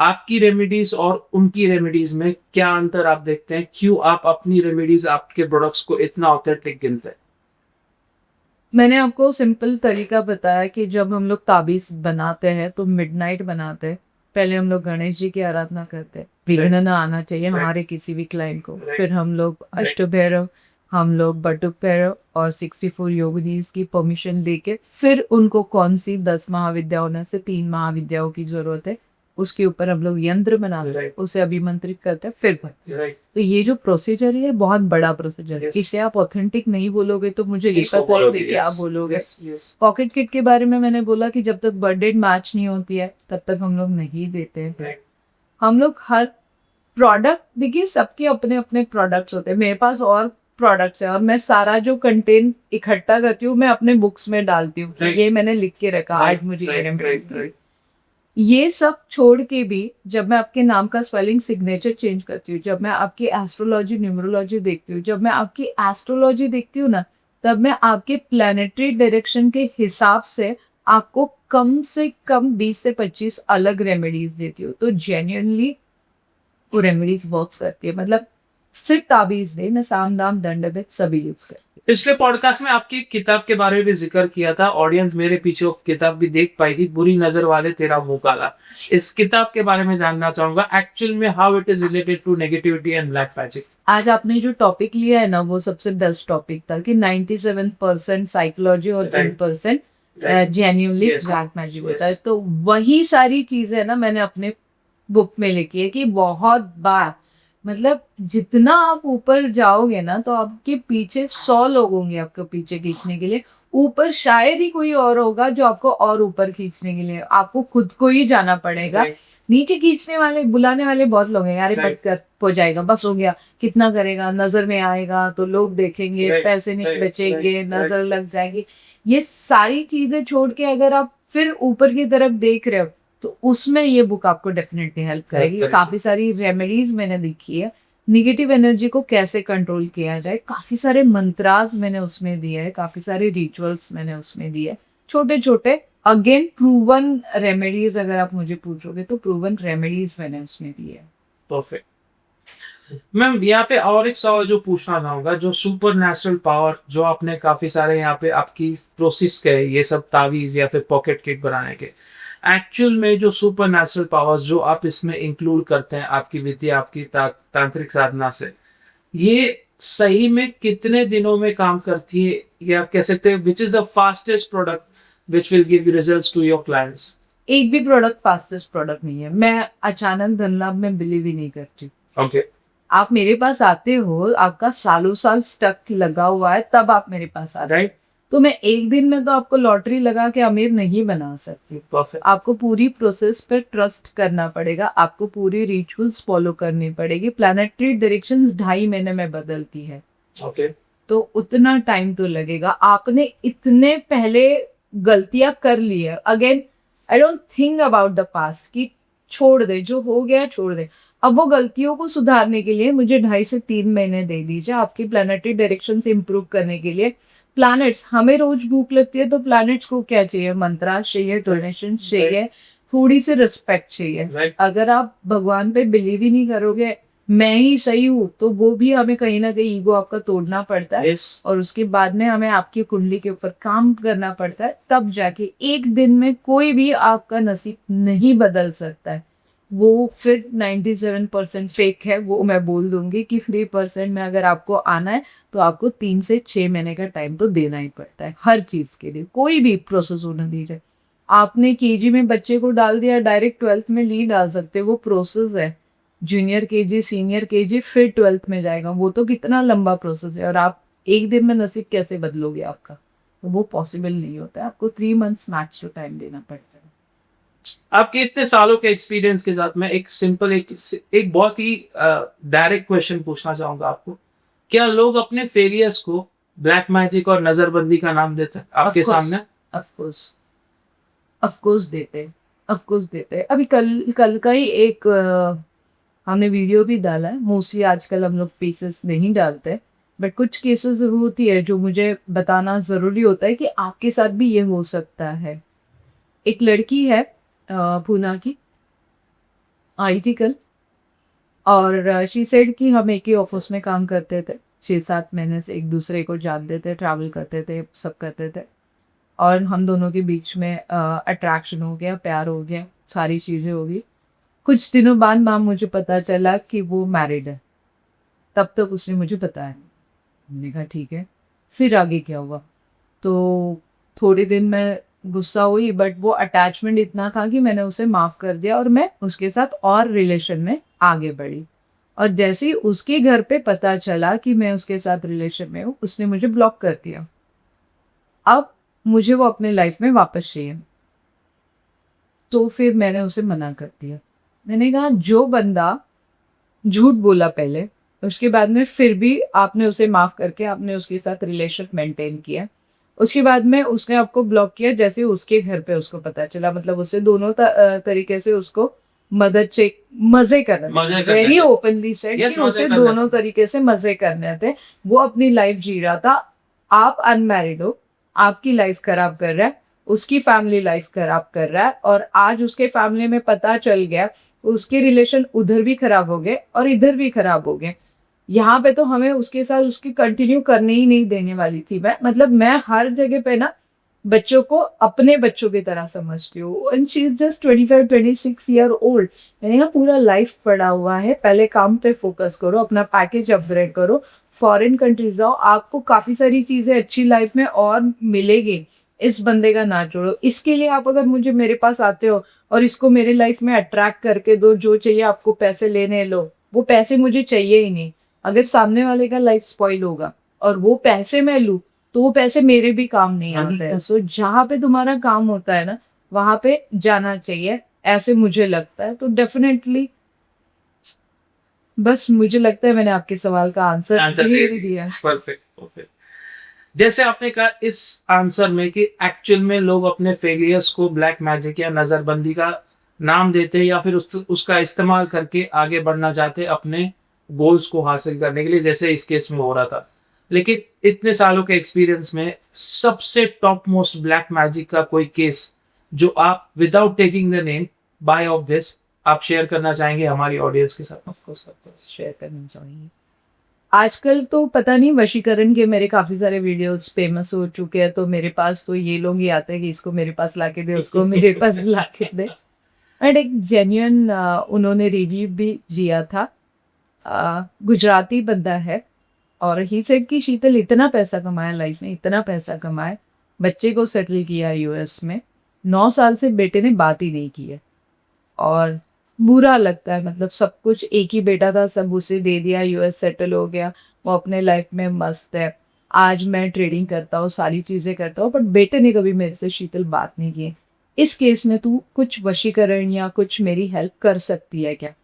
Speaker 1: आपकी रेमेडीज और उनकी रेमेडीज में क्या अंतर आप देखते हैं? क्यों आप अपनी रेमेडीज, आपके प्रोडक्ट्स को इतना ऑथेंटिक गिनते हैं?
Speaker 2: मैंने आपको सिंपल तरीका बताया कि जब हम लोग ताबीज बनाते हैं तो मिडनाइट बनाते हैं। पहले हम लोग गणेश जी की आराधना करते हैं, विघ्न ना आना चाहिए हमारे किसी भी क्लाइंट को। फिर हम लोग अष्ट भैरव, हम लोग बटुक भैरव और 64 योगिनीज की परमिशन देके फिर उनको कौन सी 10 महाविद्याओं में से 3 महाविद्याओं की जरूरत है उसके ऊपर हम लोग यंत्र बनाते हैं,
Speaker 1: Right.
Speaker 2: उसे अभिमंत्रित करते हैं, फिर भरते हैं।
Speaker 1: राइट
Speaker 2: तो ये जो प्रोसीजर है बहुत बड़ा प्रोसीजर है।
Speaker 1: Yes.
Speaker 2: इसे आप ऑथेंटिक नहीं बोलोगे तो मुझे ये
Speaker 1: किसको
Speaker 2: पता
Speaker 1: बोलोगे?
Speaker 2: नहीं क्या
Speaker 1: Yes.
Speaker 2: बोलोगे।
Speaker 1: Yes, yes.
Speaker 2: पॉकेट किट के बारे में मैंने बोला कि जब तक बर्थ डेट मैच नहीं होती है तब तक हम लोग नहीं देते हैं।
Speaker 1: Right.
Speaker 2: हम लोग हर प्रोडक्ट, देखिए सबके अपने अपने प्रोडक्ट्स होते हैं, मेरे पास और प्रोडक्ट्स है और मैं सारा जो कंटेंट इकट्ठा करती हूँ मैं अपने बुक्स में डालती हूँ।
Speaker 1: Right.
Speaker 2: ये मैंने लिख के रखा, आज
Speaker 1: Right,
Speaker 2: मुझे ये
Speaker 1: right,
Speaker 2: remedy
Speaker 1: right,
Speaker 2: दी।
Speaker 1: right.
Speaker 2: ये सब छोड़ के भी जब मैं आपके नाम का स्पेलिंग सिग्नेचर चेंज करती हूँ, जब मैं आपकी एस्ट्रोलॉजी न्यूमरोलॉजी देखती हूँ, जब मैं आपकी एस्ट्रोलॉजी देखती हूँ ना, तब मैं आपके प्लैनेटरी डायरेक्शन के हिसाब से आपको कम से कम 20 से 25 अलग रेमेडीज देती हूँ। तो जेन्युइनली वो रेमेडीज वर्क करती है। मतलब सिर्फ ताबीज नहीं, मैं साम दाम दंड भेद सभी यूज करती हूँ।
Speaker 1: पिछले पॉडकास्ट में आपकी किताब के बारे में भी जिक्र किया था, ऑडियंस मेरे पीछे वो किताब भी देख पाई थी, बुरी नजर वाले तेरा मुंह काला। इस किताब के बारे में जानना चाहूंगा एक्चुअल में how it is related to negativity and black magic.
Speaker 2: आज आपने जो टॉपिक लिया है ना वो सबसे बेस्ट टॉपिक था कि 97% साइकोलॉजी और
Speaker 1: Right.
Speaker 2: 3%
Speaker 1: Right.
Speaker 2: Genuinely
Speaker 1: Yes.
Speaker 2: Black magic होता
Speaker 1: Yes.
Speaker 2: है। तो वही सारी चीजें ना मैंने अपने बुक में लिखी है कि बहुत बार, मतलब जितना आप ऊपर जाओगे ना तो आपके पीछे 100 लोग होंगे आपको पीछे खींचने के लिए, ऊपर शायद ही कोई और होगा जो आपको और ऊपर खींचने के लिए, आपको खुद को ही जाना पड़ेगा।
Speaker 1: Right.
Speaker 2: नीचे खींचने वाले बुलाने वाले बहुत लोग हैं, यार
Speaker 1: Right.
Speaker 2: हो जाएगा, बस हो गया, कितना करेगा, नजर में आएगा तो लोग देखेंगे,
Speaker 1: Right.
Speaker 2: पैसे नहीं
Speaker 1: Right.
Speaker 2: बचेंगे,
Speaker 1: Right.
Speaker 2: नजर लग जाएगी। ये सारी चीजें छोड़ के अगर आप फिर ऊपर की तरफ देख रहे हो तो उसमें ये बुक आपको डेफिनेटली हेल्प करेगी।
Speaker 1: करेगी।
Speaker 2: काफी सारी रेमेडीज मैंने लिखी है, निगेटिव एनर्जी को कैसे कंट्रोल किया जाए, काफी सारे मंत्रास मैंने उसमें दिए हैं, काफी सारे रिचुअल्स मैंने उसमें दिए, छोटे छोटे अगेन प्रूवन रेमेडीज। अगर आप मुझे पूछोगे तो प्रूवन रेमेडीज मैंने उसमें दिए है।
Speaker 1: परफेक्ट। मैम यहाँ पे और एक सवाल जो पूछना चाहूंगा, जो सुपर नेचुरल पावर जो आपने काफी सारे यहाँ पे आपकी प्रोसेस के ये सब तावीज या फिर पॉकेट किट बनाने के, एक्चुअल में जो सुपर नेचुरल पावर्स जो आप इसमें इंक्लूड करते हैं आपकी विद्या आपकी तांत्रिक साधना से, ये सही में कितने दिनों में काम करती है, या आप कह सकते हैं which is the fastest product which will give results to your clients?
Speaker 2: एक भी प्रोडक्ट फास्टेस्ट प्रोडक्ट नहीं है। मैं अचानक धन लाभ में बिलीव ही नहीं करती।
Speaker 1: ओके।
Speaker 2: आप मेरे पास आते हो, आपका सालों साल स्टक लगा हुआ है, तब आप मेरे पास आते हो।
Speaker 1: राइट।
Speaker 2: तो मैं एक दिन में तो आपको लॉटरी लगा के अमीर नहीं बना सकती।
Speaker 1: परफेक्ट।
Speaker 2: आपको पूरी प्रोसेस पे ट्रस्ट करना पड़ेगा, आपको पूरी रिचुअल्स फॉलो करनी पड़ेगी। प्लैनेटरी डायरेक्शंस 2.5 महीने में बदलती है,
Speaker 1: ओके।
Speaker 2: तो उतना टाइम तो लगेगा। आपने इतने पहले गलतियां कर ली है। Again I don't think about the past कि छोड़ दे, जो हो गया छोड़ दे। अब वो गलतियों को सुधारने के लिए मुझे 2.5 से 3 महीने दे दीजिए, आपकी प्लैनेटरी डायरेक्शन से इम्प्रूव करने के लिए। प्लैनेट्स, हमें रोज भूख लगती है तो प्लैनेट्स को क्या चाहिए? मंत्रा चाहिए, डोनेशन चाहिए, थोड़ी सी रिस्पेक्ट चाहिए।
Speaker 1: राइट।
Speaker 2: अगर आप भगवान पे बिलीव ही नहीं करोगे, मैं ही सही हूँ, तो वो भी हमें कहीं ना कहीं ईगो आपका तोड़ना पड़ता है।
Speaker 1: यस।
Speaker 2: और उसके बाद में हमें आपकी कुंडली के ऊपर काम करना पड़ता है, तब जाके एक दिन में कोई भी आपका नसीब नहीं बदल सकता है। वो फिर 97% फेक है, वो मैं बोल दूंगी कि 3% में अगर आपको आना है तो आपको 3 से 6 महीने का टाइम तो देना ही पड़ता है हर चीज के लिए। कोई भी प्रोसेस होना दीजिए। आपने केजी में बच्चे को डाल दिया, डायरेक्ट 12th में नहीं डाल सकते, वो प्रोसेस है। जूनियर केजी, सीनियर केजी, फिर 12th में जाएगा, वो तो कितना लंबा प्रोसेस है। और आप एक दिन में नसीब कैसे बदलोगे आपका? तो वो पॉसिबल नहीं होता है। आपको 3 मंथ्स मैक्स तो टाइम देना पड़ता है।
Speaker 1: आपके इतने सालों के एक्सपीरियंस के साथ मैं एक सिंपल एक बहुत ही डायरेक्ट क्वेश्चन पूछना चाहूंगा आपको, क्या लोग अपने फेलियर्स को ब्लैक मैजिक और नजरबंदी का नाम देते हैं आपके सामने?
Speaker 2: ऑफ कोर्स देते हैं। अभी कल का ही एक हमने वीडियो भी डाला है। मोस्टली आजकल हम लोग पीसेस नहीं डालते, बट कुछ केसेस जरूर होती है जो मुझे बताना जरूरी होता है कि आपके साथ भी ये हो सकता है। एक लड़की है पूना की, आई थी कल, और शी सेड कि हम एक ही ऑफिस में काम करते थे, 6-7 महीने से एक दूसरे को जानते थे, ट्रैवल करते थे, सब करते थे, और हम दोनों के बीच में अट्रैक्शन हो गया, प्यार हो गया, सारी चीज़ें हो गई। कुछ दिनों बाद मैम मुझे पता चला कि वो मैरिड है। तब तक उसने मुझे बताया नहीं। मैंने कहा ठीक है, फिर आगे क्या हुआ? तो थोड़े दिन मैं गुस्सा हुई, बट वो अटैचमेंट इतना था कि मैंने उसे माफ कर दिया और मैं उसके साथ और रिलेशन में आगे बढ़ी। और जैसे ही उसके घर पे पता चला कि मैं उसके साथ रिलेशन में हूँ, उसने मुझे ब्लॉक कर दिया। अब मुझे वो अपने लाइफ में वापस चाहिए। तो फिर मैंने उसे मना कर दिया। मैंने कहा जो बंदा झूठ बोला पहले, उसके बाद में फिर भी आपने उसे माफ करके आपने उसके साथ रिलेशन मेंटेन किया, उसके बाद में उसने आपको ब्लॉक किया जैसे उसके घर पे उसको पता चला, मतलब उसे दोनों तरीके से उसको मदद चेक मजे करने
Speaker 1: मजे करने
Speaker 2: वेरी
Speaker 1: थे।
Speaker 2: ओपनली सेड
Speaker 1: Yes,
Speaker 2: कि
Speaker 1: मजे
Speaker 2: उसे
Speaker 1: करने
Speaker 2: दोनों
Speaker 1: थे।
Speaker 2: तरीके से मजे करने थे। वो अपनी लाइफ जी रहा था, आप अनमैरिड हो, आपकी लाइफ खराब कर रहा है, उसकी फैमिली लाइफ खराब कर रहा है, और आज उसके फैमिली में पता चल गया, उसके रिलेशन उधर भी खराब हो गए और इधर भी खराब हो गए। यहाँ पे तो हमें उसके साथ उसकी कंटिन्यू करने ही नहीं देने वाली थी। मैं हर जगह पे ना बच्चों को अपने बच्चों की तरह समझती हूँ। And she is just 25-26 year old. मैंने कहा पूरा लाइफ पड़ा हुआ है, पहले काम पे फोकस करो, अपना पैकेज अपग्रेड करो, फॉरेन कंट्रीज जाओ, आपको काफी सारी चीजें अच्छी लाइफ में और मिलेगी। इस बंदे का ना छोड़ो। इसके लिए आप अगर मुझे मेरे पास आते हो और इसको मेरे लाइफ में अट्रैक्ट करके दो, जो चाहिए आपको पैसे लेने लो, वो पैसे मुझे चाहिए ही नहीं। अगर सामने वाले का लाइफ स्पॉइल होगा और वो पैसे मैं लूं, तो वो पैसे मेरे भी काम नहीं आते हैं। सो जहाँ पे तुम्हारा काम होता है ना, वहां पे जाना चाहिए, ऐसे मुझे लगता है। तो डेफिनेटली बस मुझे लगता है मैंने आपके सवाल का आंसर
Speaker 1: आंसर
Speaker 2: दे
Speaker 1: दे
Speaker 2: ही दिया।
Speaker 1: Perfect perfect. जैसे आपने कहा इस आंसर में कि एक्चुअल में लोग अपने फेलियर्स को ब्लैक मैजिक या नजरबंदी का नाम देते हैं या फिर उसका इस्तेमाल करके आगे बढ़ना चाहते हैं अपने गोल्स को हासिल करने के लिए, जैसे इस केस में हो रहा था। लेकिन इतने सालों के एक्सपीरियंस में सबसे टॉप मोस्ट ब्लैक मैजिक का कोई केस जो आप without taking the name by of this आप शेयर करना चाहेंगे हमारी ऑडियंस के साथ?
Speaker 2: ऑफ कोर्स शेयर करना चाहूंगी। आजकल तो पता नहीं, वशीकरण के मेरे काफी सारे वीडियोस फेमस हो चुके हैं, तो मेरे पास तो ये लोग ही आते हैं कि इसको मेरे पास लाके दे, उसको मेरे पास लाके दे। बट एक जेन्युइन उन्होंने रिव्यू भी दिया था। गुजराती बंदा है और ही सेड कि शीतल इतना पैसा कमाया लाइफ में, इतना पैसा कमाया, बच्चे को सेटल किया यूएस में, 9 साल से बेटे ने बात ही नहीं की है। और बुरा लगता है, मतलब सब कुछ, एक ही बेटा था, सब उसे दे दिया, यूएस सेटल हो गया, वो अपने लाइफ में मस्त है। आज मैं ट्रेडिंग करता हूँ, सारी चीज़ें करता हूँ, बट बेटे ने कभी मेरे से शीतल बात नहीं की। इस केस में तू कुछ वशीकरण या कुछ मेरी हेल्प कर सकती है क्या?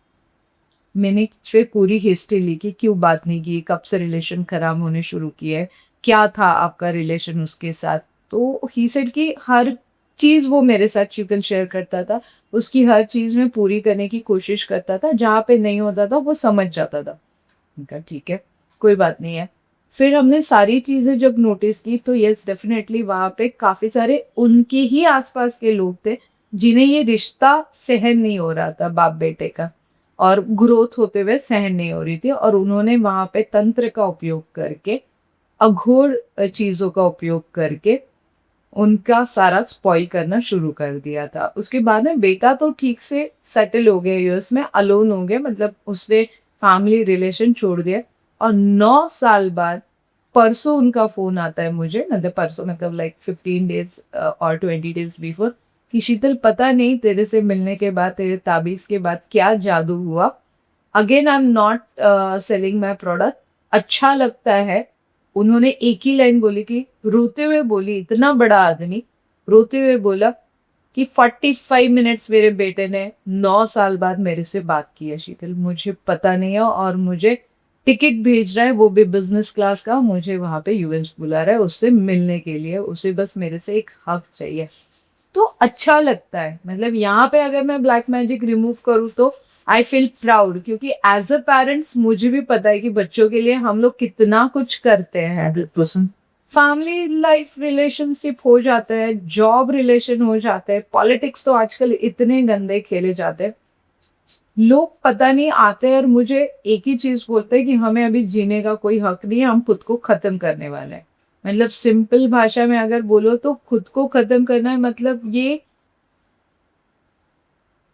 Speaker 2: मैंने फिर पूरी हिस्ट्री ली कि क्यों बात नहीं की, कब से रिलेशन खराब होने शुरू किए, क्या था आपका रिलेशन उसके साथ। तो ही सेड कि हर चीज़ वो मेरे साथ शीतल शेयर करता था, उसकी हर चीज़ में पूरी करने की कोशिश करता था, जहाँ पे नहीं होता था वो समझ जाता था। उनका ठीक है, कोई बात नहीं है। फिर हमने सारी चीज़ें जब नोटिस की तो यस डेफिनेटली वहाँ पे काफ़ी सारे उनके ही आसपास के लोग थे जिन्हें ये रिश्ता सहन नहीं हो रहा था, बाप बेटे का, और ग्रोथ होते हुए सहन नहीं हो रही थी। और उन्होंने वहाँ पे तंत्र का उपयोग करके, अघोर चीज़ों का उपयोग करके उनका सारा स्पॉइल करना शुरू कर दिया था। उसके बाद में बेटा तो ठीक से सेटल हो गया यूएस में, अलोन हो गया, मतलब उसने फैमिली रिलेशन छोड़ दिया। और 9 साल बाद परसों उनका फोन आता है मुझे, मतलब परसों मतलब लाइक 15 डेज और 20 डेज बिफोर, कि शीतल पता नहीं तेरे से मिलने के बाद, तेरे ताबीज के बाद क्या जादू हुआ। Again I am not selling my product, अच्छा लगता है। उन्होंने एक ही लाइन बोली कि रोते हुए बोली, इतना बड़ा आदमी रोते हुए बोला कि 45 मिनट्स मेरे बेटे ने 9 साल बाद मेरे से बात की है शीतल, मुझे पता नहीं है, और मुझे टिकट भेज रहा है, वो भी बिजनेस क्लास का, मुझे वहां पे यूएस बुला रहा है उससे मिलने के लिए, उसे बस मेरे से एक हक चाहिए। तो अच्छा लगता है, मतलब यहाँ पे अगर मैं ब्लैक मैजिक रिमूव करूँ तो आई फील प्राउड, क्योंकि एज अ पेरेंट्स मुझे भी पता है कि बच्चों के लिए हम लोग कितना कुछ करते हैं।
Speaker 1: 100%।
Speaker 2: फैमिली लाइफ रिलेशनशिप हो जाता है, जॉब रिलेशन हो जाते हैं, पॉलिटिक्स तो आजकल इतने गंदे खेले जाते हैं, लोग पता नहीं आते हैं और मुझे एक ही चीज बोलते हैं कि हमें अभी जीने का कोई हक नहीं है, हम खुद को खत्म करने वाले हैं। मतलब सिंपल भाषा में अगर बोलो तो खुद को खत्म करना है, मतलब ये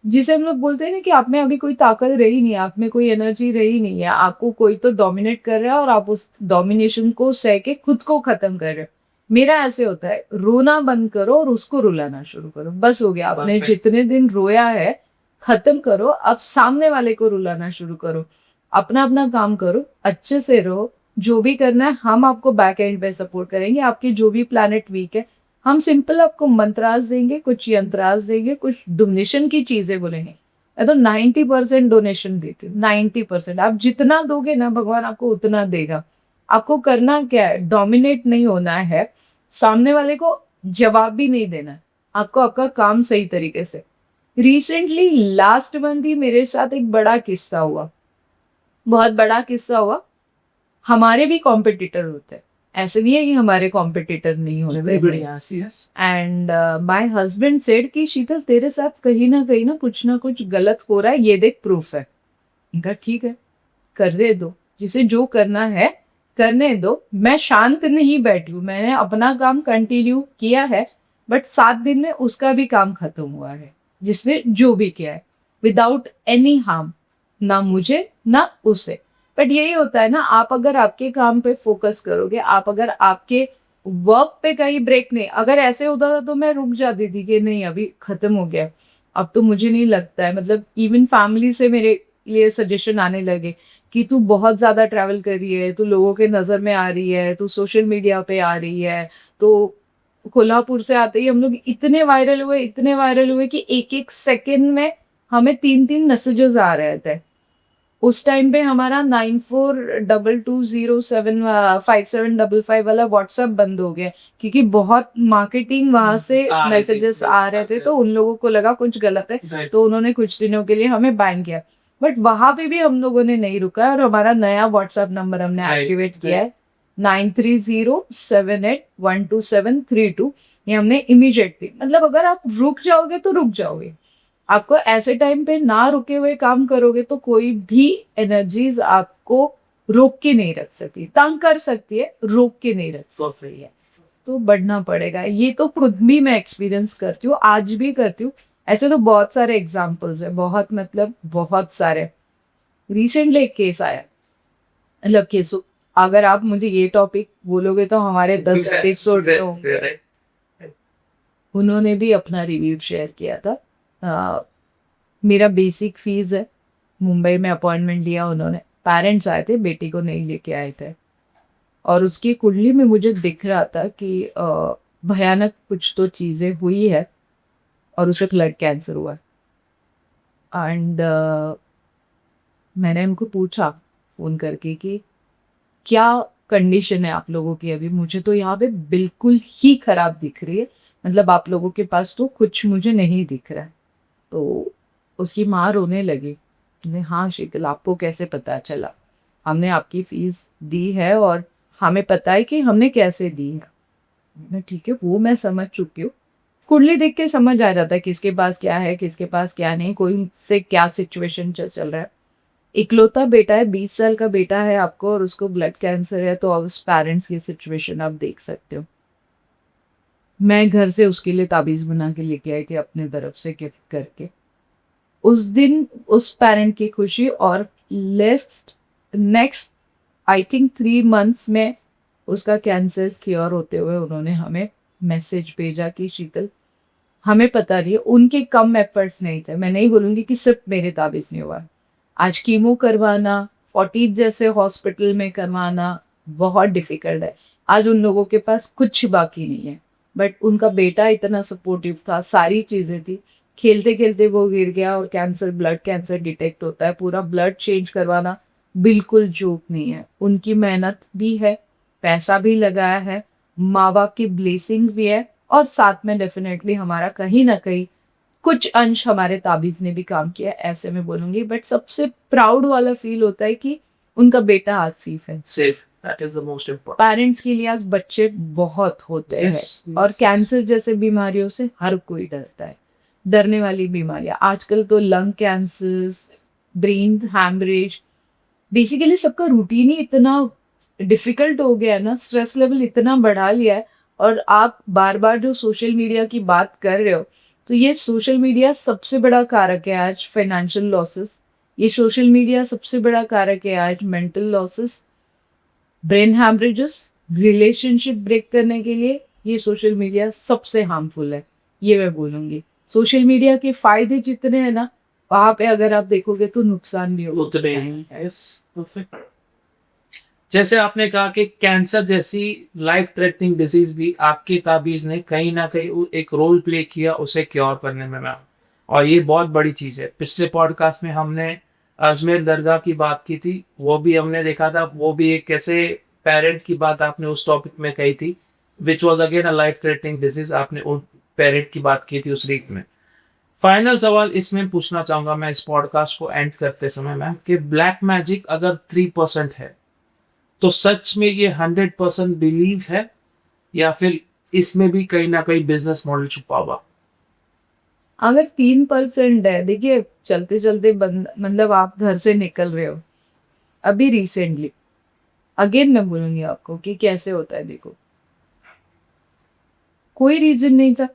Speaker 2: जिसे हम लोग बोलते हैं ना कि आप में अभी कोई ताकत रही नहीं है, आप में कोई एनर्जी रही नहीं है, आपको कोई तो डोमिनेट कर रहा है और आप उस डोमिनेशन को सह के खुद को खत्म कर रहे हो। मेरा ऐसे होता है, रोना बंद करो और उसको रुलाना शुरू करो, बस हो गया। आपने
Speaker 1: Perfect.
Speaker 2: जितने दिन रोया है खत्म करो, अब सामने वाले को रुलाना शुरू करो, अपना अपना काम करो, अच्छे से रहो, जो भी करना है हम आपको बैक एंड पे सपोर्ट करेंगे। आपके जो भी प्लैनेट वीक है हम सिंपल आपको मंत्रास देंगे, कुछ यंत्रास देंगे, कुछ डोनेशन की चीजें बोलेंगे। मैं तो 90% डोनेशन देती हूँ, 90%। आप जितना दोगे ना भगवान आपको उतना देगा। आपको करना क्या है, डोमिनेट नहीं होना है, सामने वाले को जवाब भी नहीं देना है, आपको आपका काम सही तरीके से। रिसेंटली लास्ट मंथ ही मेरे साथ एक बड़ा किस्सा हुआ, बहुत बड़ा किस्सा हुआ। हमारे भी कॉम्पिटिटर होते हैं, ऐसे नहीं है कि हमारे कॉम्पिटिटर नहीं होते
Speaker 1: Everybody
Speaker 2: हैं।
Speaker 1: has, yes.
Speaker 2: And my husband said कि शीतल तेरे साथ कहीं ना कुछ गलत हो रहा है, ये देख प्रूफ है। इनका ठीक है, करने दो, जिसे जो करना है करने दो। मैं शांत नहीं बैठी हूँ, मैंने अपना काम कंटिन्यू किया है, बट 7 दिन में उसका भी काम खत्म हुआ है, जिसने जो भी किया है विदाउट एनी हार्म, ना मुझे ना उसे। बट यही होता है ना, आप अगर आपके काम पे फोकस करोगे, आप अगर आपके वर्क पे कहीं ब्रेक नहीं, अगर ऐसे होता था तो मैं रुक जाती थी कि नहीं अभी खत्म हो गया, अब तो मुझे नहीं लगता है। मतलब इवन फैमिली से मेरे लिए सजेशन आने लगे कि तू बहुत ज्यादा ट्रैवल कर रही है, तू लोगों के नजर में आ रही है, तू सोशल मीडिया पे आ रही है। तो कोल्हापुर से आते ही हम लोग इतने वायरल हुए कि एक एक सेकंड में हमें 3-3 मैसेजेस आ रहे थे। उस टाइम पे हमारा 9422075755 वाला व्हाट्सएप बंद हो गया, क्योंकि बहुत मार्केटिंग वहां से मैसेजेस आ रहे थे, तो उन लोगों को लगा कुछ गलत है,
Speaker 1: Right.
Speaker 2: तो उन्होंने कुछ दिनों के लिए हमें बैन किया। बट वहां पे भी हम लोगों ने नहीं रुका और हमारा नया व्हाट्सएप नंबर हमने
Speaker 1: Right,
Speaker 2: एक्टिवेट किया है, 9307812732। ये हमने इमीडिएटली, मतलब अगर आप रुक जाओगे तो रुक जाओगे। आपको ऐसे टाइम पे ना रुके हुए काम करोगे तो कोई भी एनर्जीज आपको रोक के नहीं रख सकती, तंग कर सकती है, रोक के नहीं रख सकती है। तो बढ़ना पड़ेगा। ये तो खुद भी मैं एक्सपीरियंस करती हूँ, आज भी करती हूँ। ऐसे तो बहुत सारे एग्जाम्पल्स है, बहुत मतलब बहुत सारे। रिसेंटली एक केस आया, मतलब केस, अगर आप मुझे ये टॉपिक बोलोगे तो हमारे 10 एपिसोड होंगे।
Speaker 1: Right.
Speaker 2: उन्होंने भी अपना रिव्यू शेयर किया था। मेरा बेसिक फीस है, मुंबई में अपॉइंटमेंट लिया उन्होंने, पेरेंट्स आए थे, बेटी को नहीं लेके आए थे, और उसकी कुंडली में मुझे दिख रहा था कि भयानक कुछ तो चीज़ें हुई है और उसे ब्लड कैंसर हुआ। एंड मैंने उनको पूछा फ़ोन करके कि क्या कंडीशन है आप लोगों की अभी, मुझे तो यहाँ पे बिल्कुल ही खराब दिख रही है, मतलब आप लोगों के पास तो कुछ मुझे नहीं दिख रहा है। तो उसकी माँ रोने लगी, हाँ शीतल आपको कैसे पता चला, हमने आपकी फीस दी है और हमें पता है कि हमने कैसे दी है। ठीक है, वो मैं समझ चुकी हूँ, कुंडली देख के समझ आ जाता है किसके पास क्या है, किसके पास क्या नहीं, कोई से क्या सिचुएशन चल रहा है। इकलौता बेटा है, 20 साल का बेटा है आपको, और उसको ब्लड कैंसर है, तो उस पेरेंट्स की सिचुएशन आप देख सकते हो। मैं घर से उसके लिए ताबीज़ बना के लेके आई थी अपने तरफ से गिफ्ट करके। उस दिन उस पेरेंट की खुशी, और नेक्स्ट आई थिंक 3 मंथ्स में उसका कैंसर क्योर होते हुए उन्होंने हमें मैसेज भेजा कि शीतल हमें पता नहीं है, उनके कम एफर्ट्स नहीं थे। मैं नहीं बोलूँगी कि सिर्फ मेरे ताबीज़ नहीं हुआ, आज कीमो करवाना 40 जैसे हॉस्पिटल में करवाना बहुत डिफिकल्ट है। आज उन लोगों के पास कुछ बाकी नहीं है, बट उनका बेटा इतना सपोर्टिव था, सारी चीज़ें थी, खेलते खेलते वो गिर गया और कैंसर, ब्लड कैंसर डिटेक्ट होता है। पूरा ब्लड चेंज करवाना बिल्कुल जोक नहीं है, उनकी मेहनत भी है, पैसा भी लगाया है, माँ बाप की ब्लेसिंग भी है, और साथ में डेफिनेटली हमारा कहीं ना कहीं कुछ अंश हमारे ताबीज़ ने भी काम किया, ऐसे में बोलूँगी। बट सबसे प्राउड वाला फील होता है कि उनका बेटा आज सेफ है।
Speaker 1: Safe. That is the most important.
Speaker 2: Parents के लिए आज बच्चे बहुत होते
Speaker 1: Yes,
Speaker 2: हैं, और
Speaker 1: yes,
Speaker 2: कैंसर जैसे बीमारियों से हर कोई डरता है। डरने वाली बीमारियां आजकल तो lung cancer, brain haemorrhage, basically सबका रूटीन ही इतना डिफिकल्ट हो गया है ना, स्ट्रेस लेवल इतना बढ़ा लिया है। और आप बार बार जो सोशल मीडिया की बात कर रहे हो, तो ये सोशल मीडिया सबसे बड़ा कारक है आज फाइनेंशियल लॉसेस, ये सोशल मीडिया सबसे बड़ा कारक है आज mental losses, brain haemorrhages, relationship break करने के लिए ये सोशल मीडिया सबसे हार्मफुल है, ये मैं बोलूंगी। सोशल मीडिया के फायदे जितने हैं ना, वहां पे अगर आप देखोगे तो नुकसान भी होगा
Speaker 1: उतने हैं। Yes, perfect. जैसे आपने कहा कि कैंसर जैसी लाइफ थ्रेटनिंग डिजीज भी आपकी ताबीज ने कहीं ना कहीं एक रोल प्ले किया उसे क्योर करने में मैम, और ये बहुत बड़ी चीज़ है। पिछले पॉडकास्ट में हमने अजमेर दरगाह की बात की थी, वो भी हमने देखा था, वो भी एक कैसे पेरेंट की बात आपने उस टॉपिक में कही थी, which was again a life threatening disease. आपने उन पेरेंट की बात की थी उस रीत में। फाइनल सवाल इसमें पूछना चाहूंगा मैं इस पॉडकास्ट को एंड करते समय मैम, कि ब्लैक मैजिक अगर 3% है तो सच में ये 100% बिलीव है, या फिर इसमें भी कहीं ना कहीं बिजनेस मॉडल छुपा हुआ?
Speaker 2: अगर 3% है, देखिए चलते चलते मतलब आप घर से निकल रहे हो अभी रिसेंटली, अगेन मैं बोलूंगी आपको कि कैसे होता है। देखो, कोई रीजन नहीं था,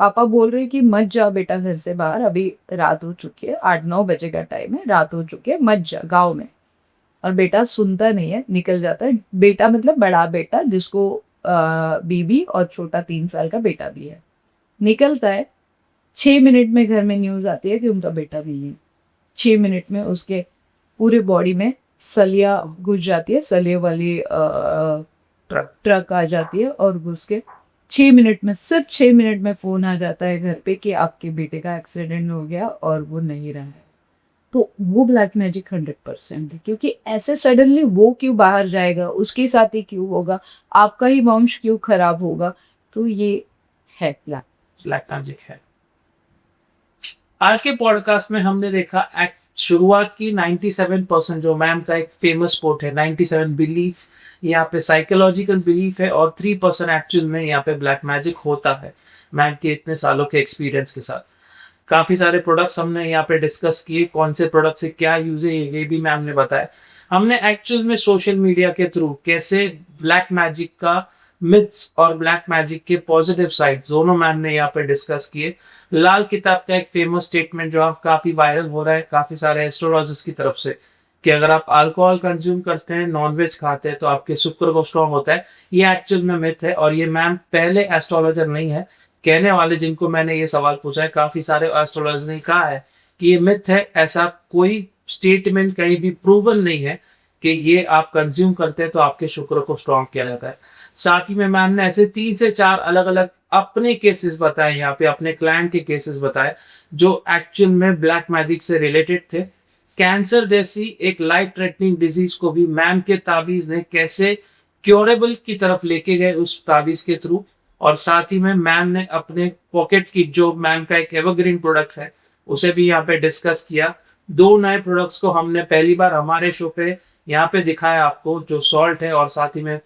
Speaker 2: पापा बोल रहे कि मत जा बेटा घर से बाहर, अभी रात हो चुकी है, 8-9 बजे का टाइम है, रात हो चुकी है, मत जा गाँव में। और बेटा सुनता नहीं है, निकल जाता है। बेटा मतलब बड़ा बेटा, जिसको बीबी और छोटा 3 साल का बेटा भी है। निकलता है, 6 मिनट में घर में न्यूज आती है कि उनका बेटा भी है। 6 मिनट में उसके पूरे बॉडी में सलिया घुस जाती है, सलिया वाली ट्रक आ जाती है, और घुस के 6 मिनट में, सिर्फ 6 मिनट में फोन आ जाता है घर पे कि आपके बेटे का एक्सीडेंट हो गया और वो नहीं रहा है। तो वो ब्लैक मैजिक 100% है, क्योंकि ऐसे सडनली वो क्यों बाहर जाएगा, उसके साथ ही क्यों होगा, आपका ही वंश क्यों खराब होगा। तो ये है
Speaker 1: ब्लैक मैजिक है। आज के पॉडकास्ट में हमने देखा शुरुआत की 97%, जो मैम का एक फेमस कोट है, 97 बिलीफ यहाँ पे साइकोलॉजिकल बिलीफ है, और 3% एक्चुअल में यहाँ पे ब्लैक मैजिक होता है मैम के इतने सालों के एक्सपीरियंस के साथ। काफ़ी सारे प्रोडक्ट्स हमने यहाँ पे डिस्कस किए, कौन से प्रोडक्ट से क्या यूज है ये भी मैम ने बताया। हमने एक्चुअल में सोशल मीडिया के थ्रू कैसे ब्लैक मैजिक का मिथ्स और ब्लैक मैजिक के पॉजिटिव साइड दोनों मैम ने यहाँ पे डिस्कस किए। लाल किताब का एक फेमस स्टेटमेंट जो आप काफ़ी वायरल हो रहा है काफ़ी सारे एस्ट्रोलॉजिस्ट की तरफ से, कि अगर आप अल्कोहल कंज्यूम करते हैं, नॉनवेज खाते हैं, तो आपके शुक्र को स्ट्रॉन्ग होता है, ये एक्चुअल में मिथ है। और ये मैम पहले एस्ट्रोलॉजर नहीं है कहने वाले जिनको मैंने ये सवाल पूछा है, काफी सारे एस्ट्रोलॉजर्स ने कहा है कि ये मिथ है। ऐसा कोई स्टेटमेंट कहीं भी प्रूवन नहीं है कि ये आप कंज्यूम करते हैं तो आपके शुक्र को स्ट्रॉन्ग किया जाता है। साथ ही में मैम ने ऐसे 3 से 4 अलग अलग अपने केसेस बताए, यहाँ पे अपने क्लाइंट के केसेस बताए जो एक्चुअल में ब्लैक मैजिक से रिलेटेड थे। कैंसर जैसी एक लाइफ थ्रेटनिंग डिजीज को भी मैम के ताबीज ने कैसे क्योरेबल की तरफ लेके गए उस ताबीज के थ्रू। और साथ ही में मैम ने अपने पॉकेट किट जो मैम का एक एवरग्रीन प्रोडक्ट है उसे भी यहाँ पे डिस्कस किया। 2 नए प्रोडक्ट्स को हमने पहली बार हमारे शो पे यहाँ पे दिखाया आपको, जो सॉल्ट है और साथ ही में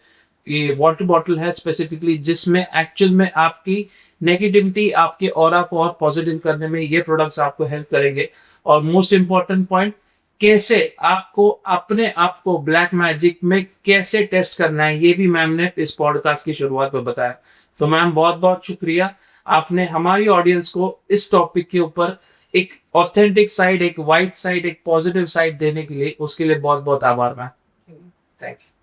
Speaker 1: ये वाटर बॉटल है स्पेसिफिकली, जिसमें एक्चुअल में आपकी नेगेटिविटी आपके ऑरा को और पॉजिटिव करने में ये प्रोडक्ट्स आपको हेल्प करेंगे। और मोस्ट इंपॉर्टेंट पॉइंट, कैसे आपको अपने आप को ब्लैक मैजिक में कैसे टेस्ट करना है ये भी मैम ने इस पॉडकास्ट की शुरुआत में बताया। तो मैम बहुत बहुत शुक्रिया, आपने हमारी ऑडियंस को इस टॉपिक के ऊपर एक ऑथेंटिक साइड, एक वाइट साइड, एक पॉजिटिव साइड देने के लिए, उसके लिए बहुत बहुत आभार मैम। Thank you.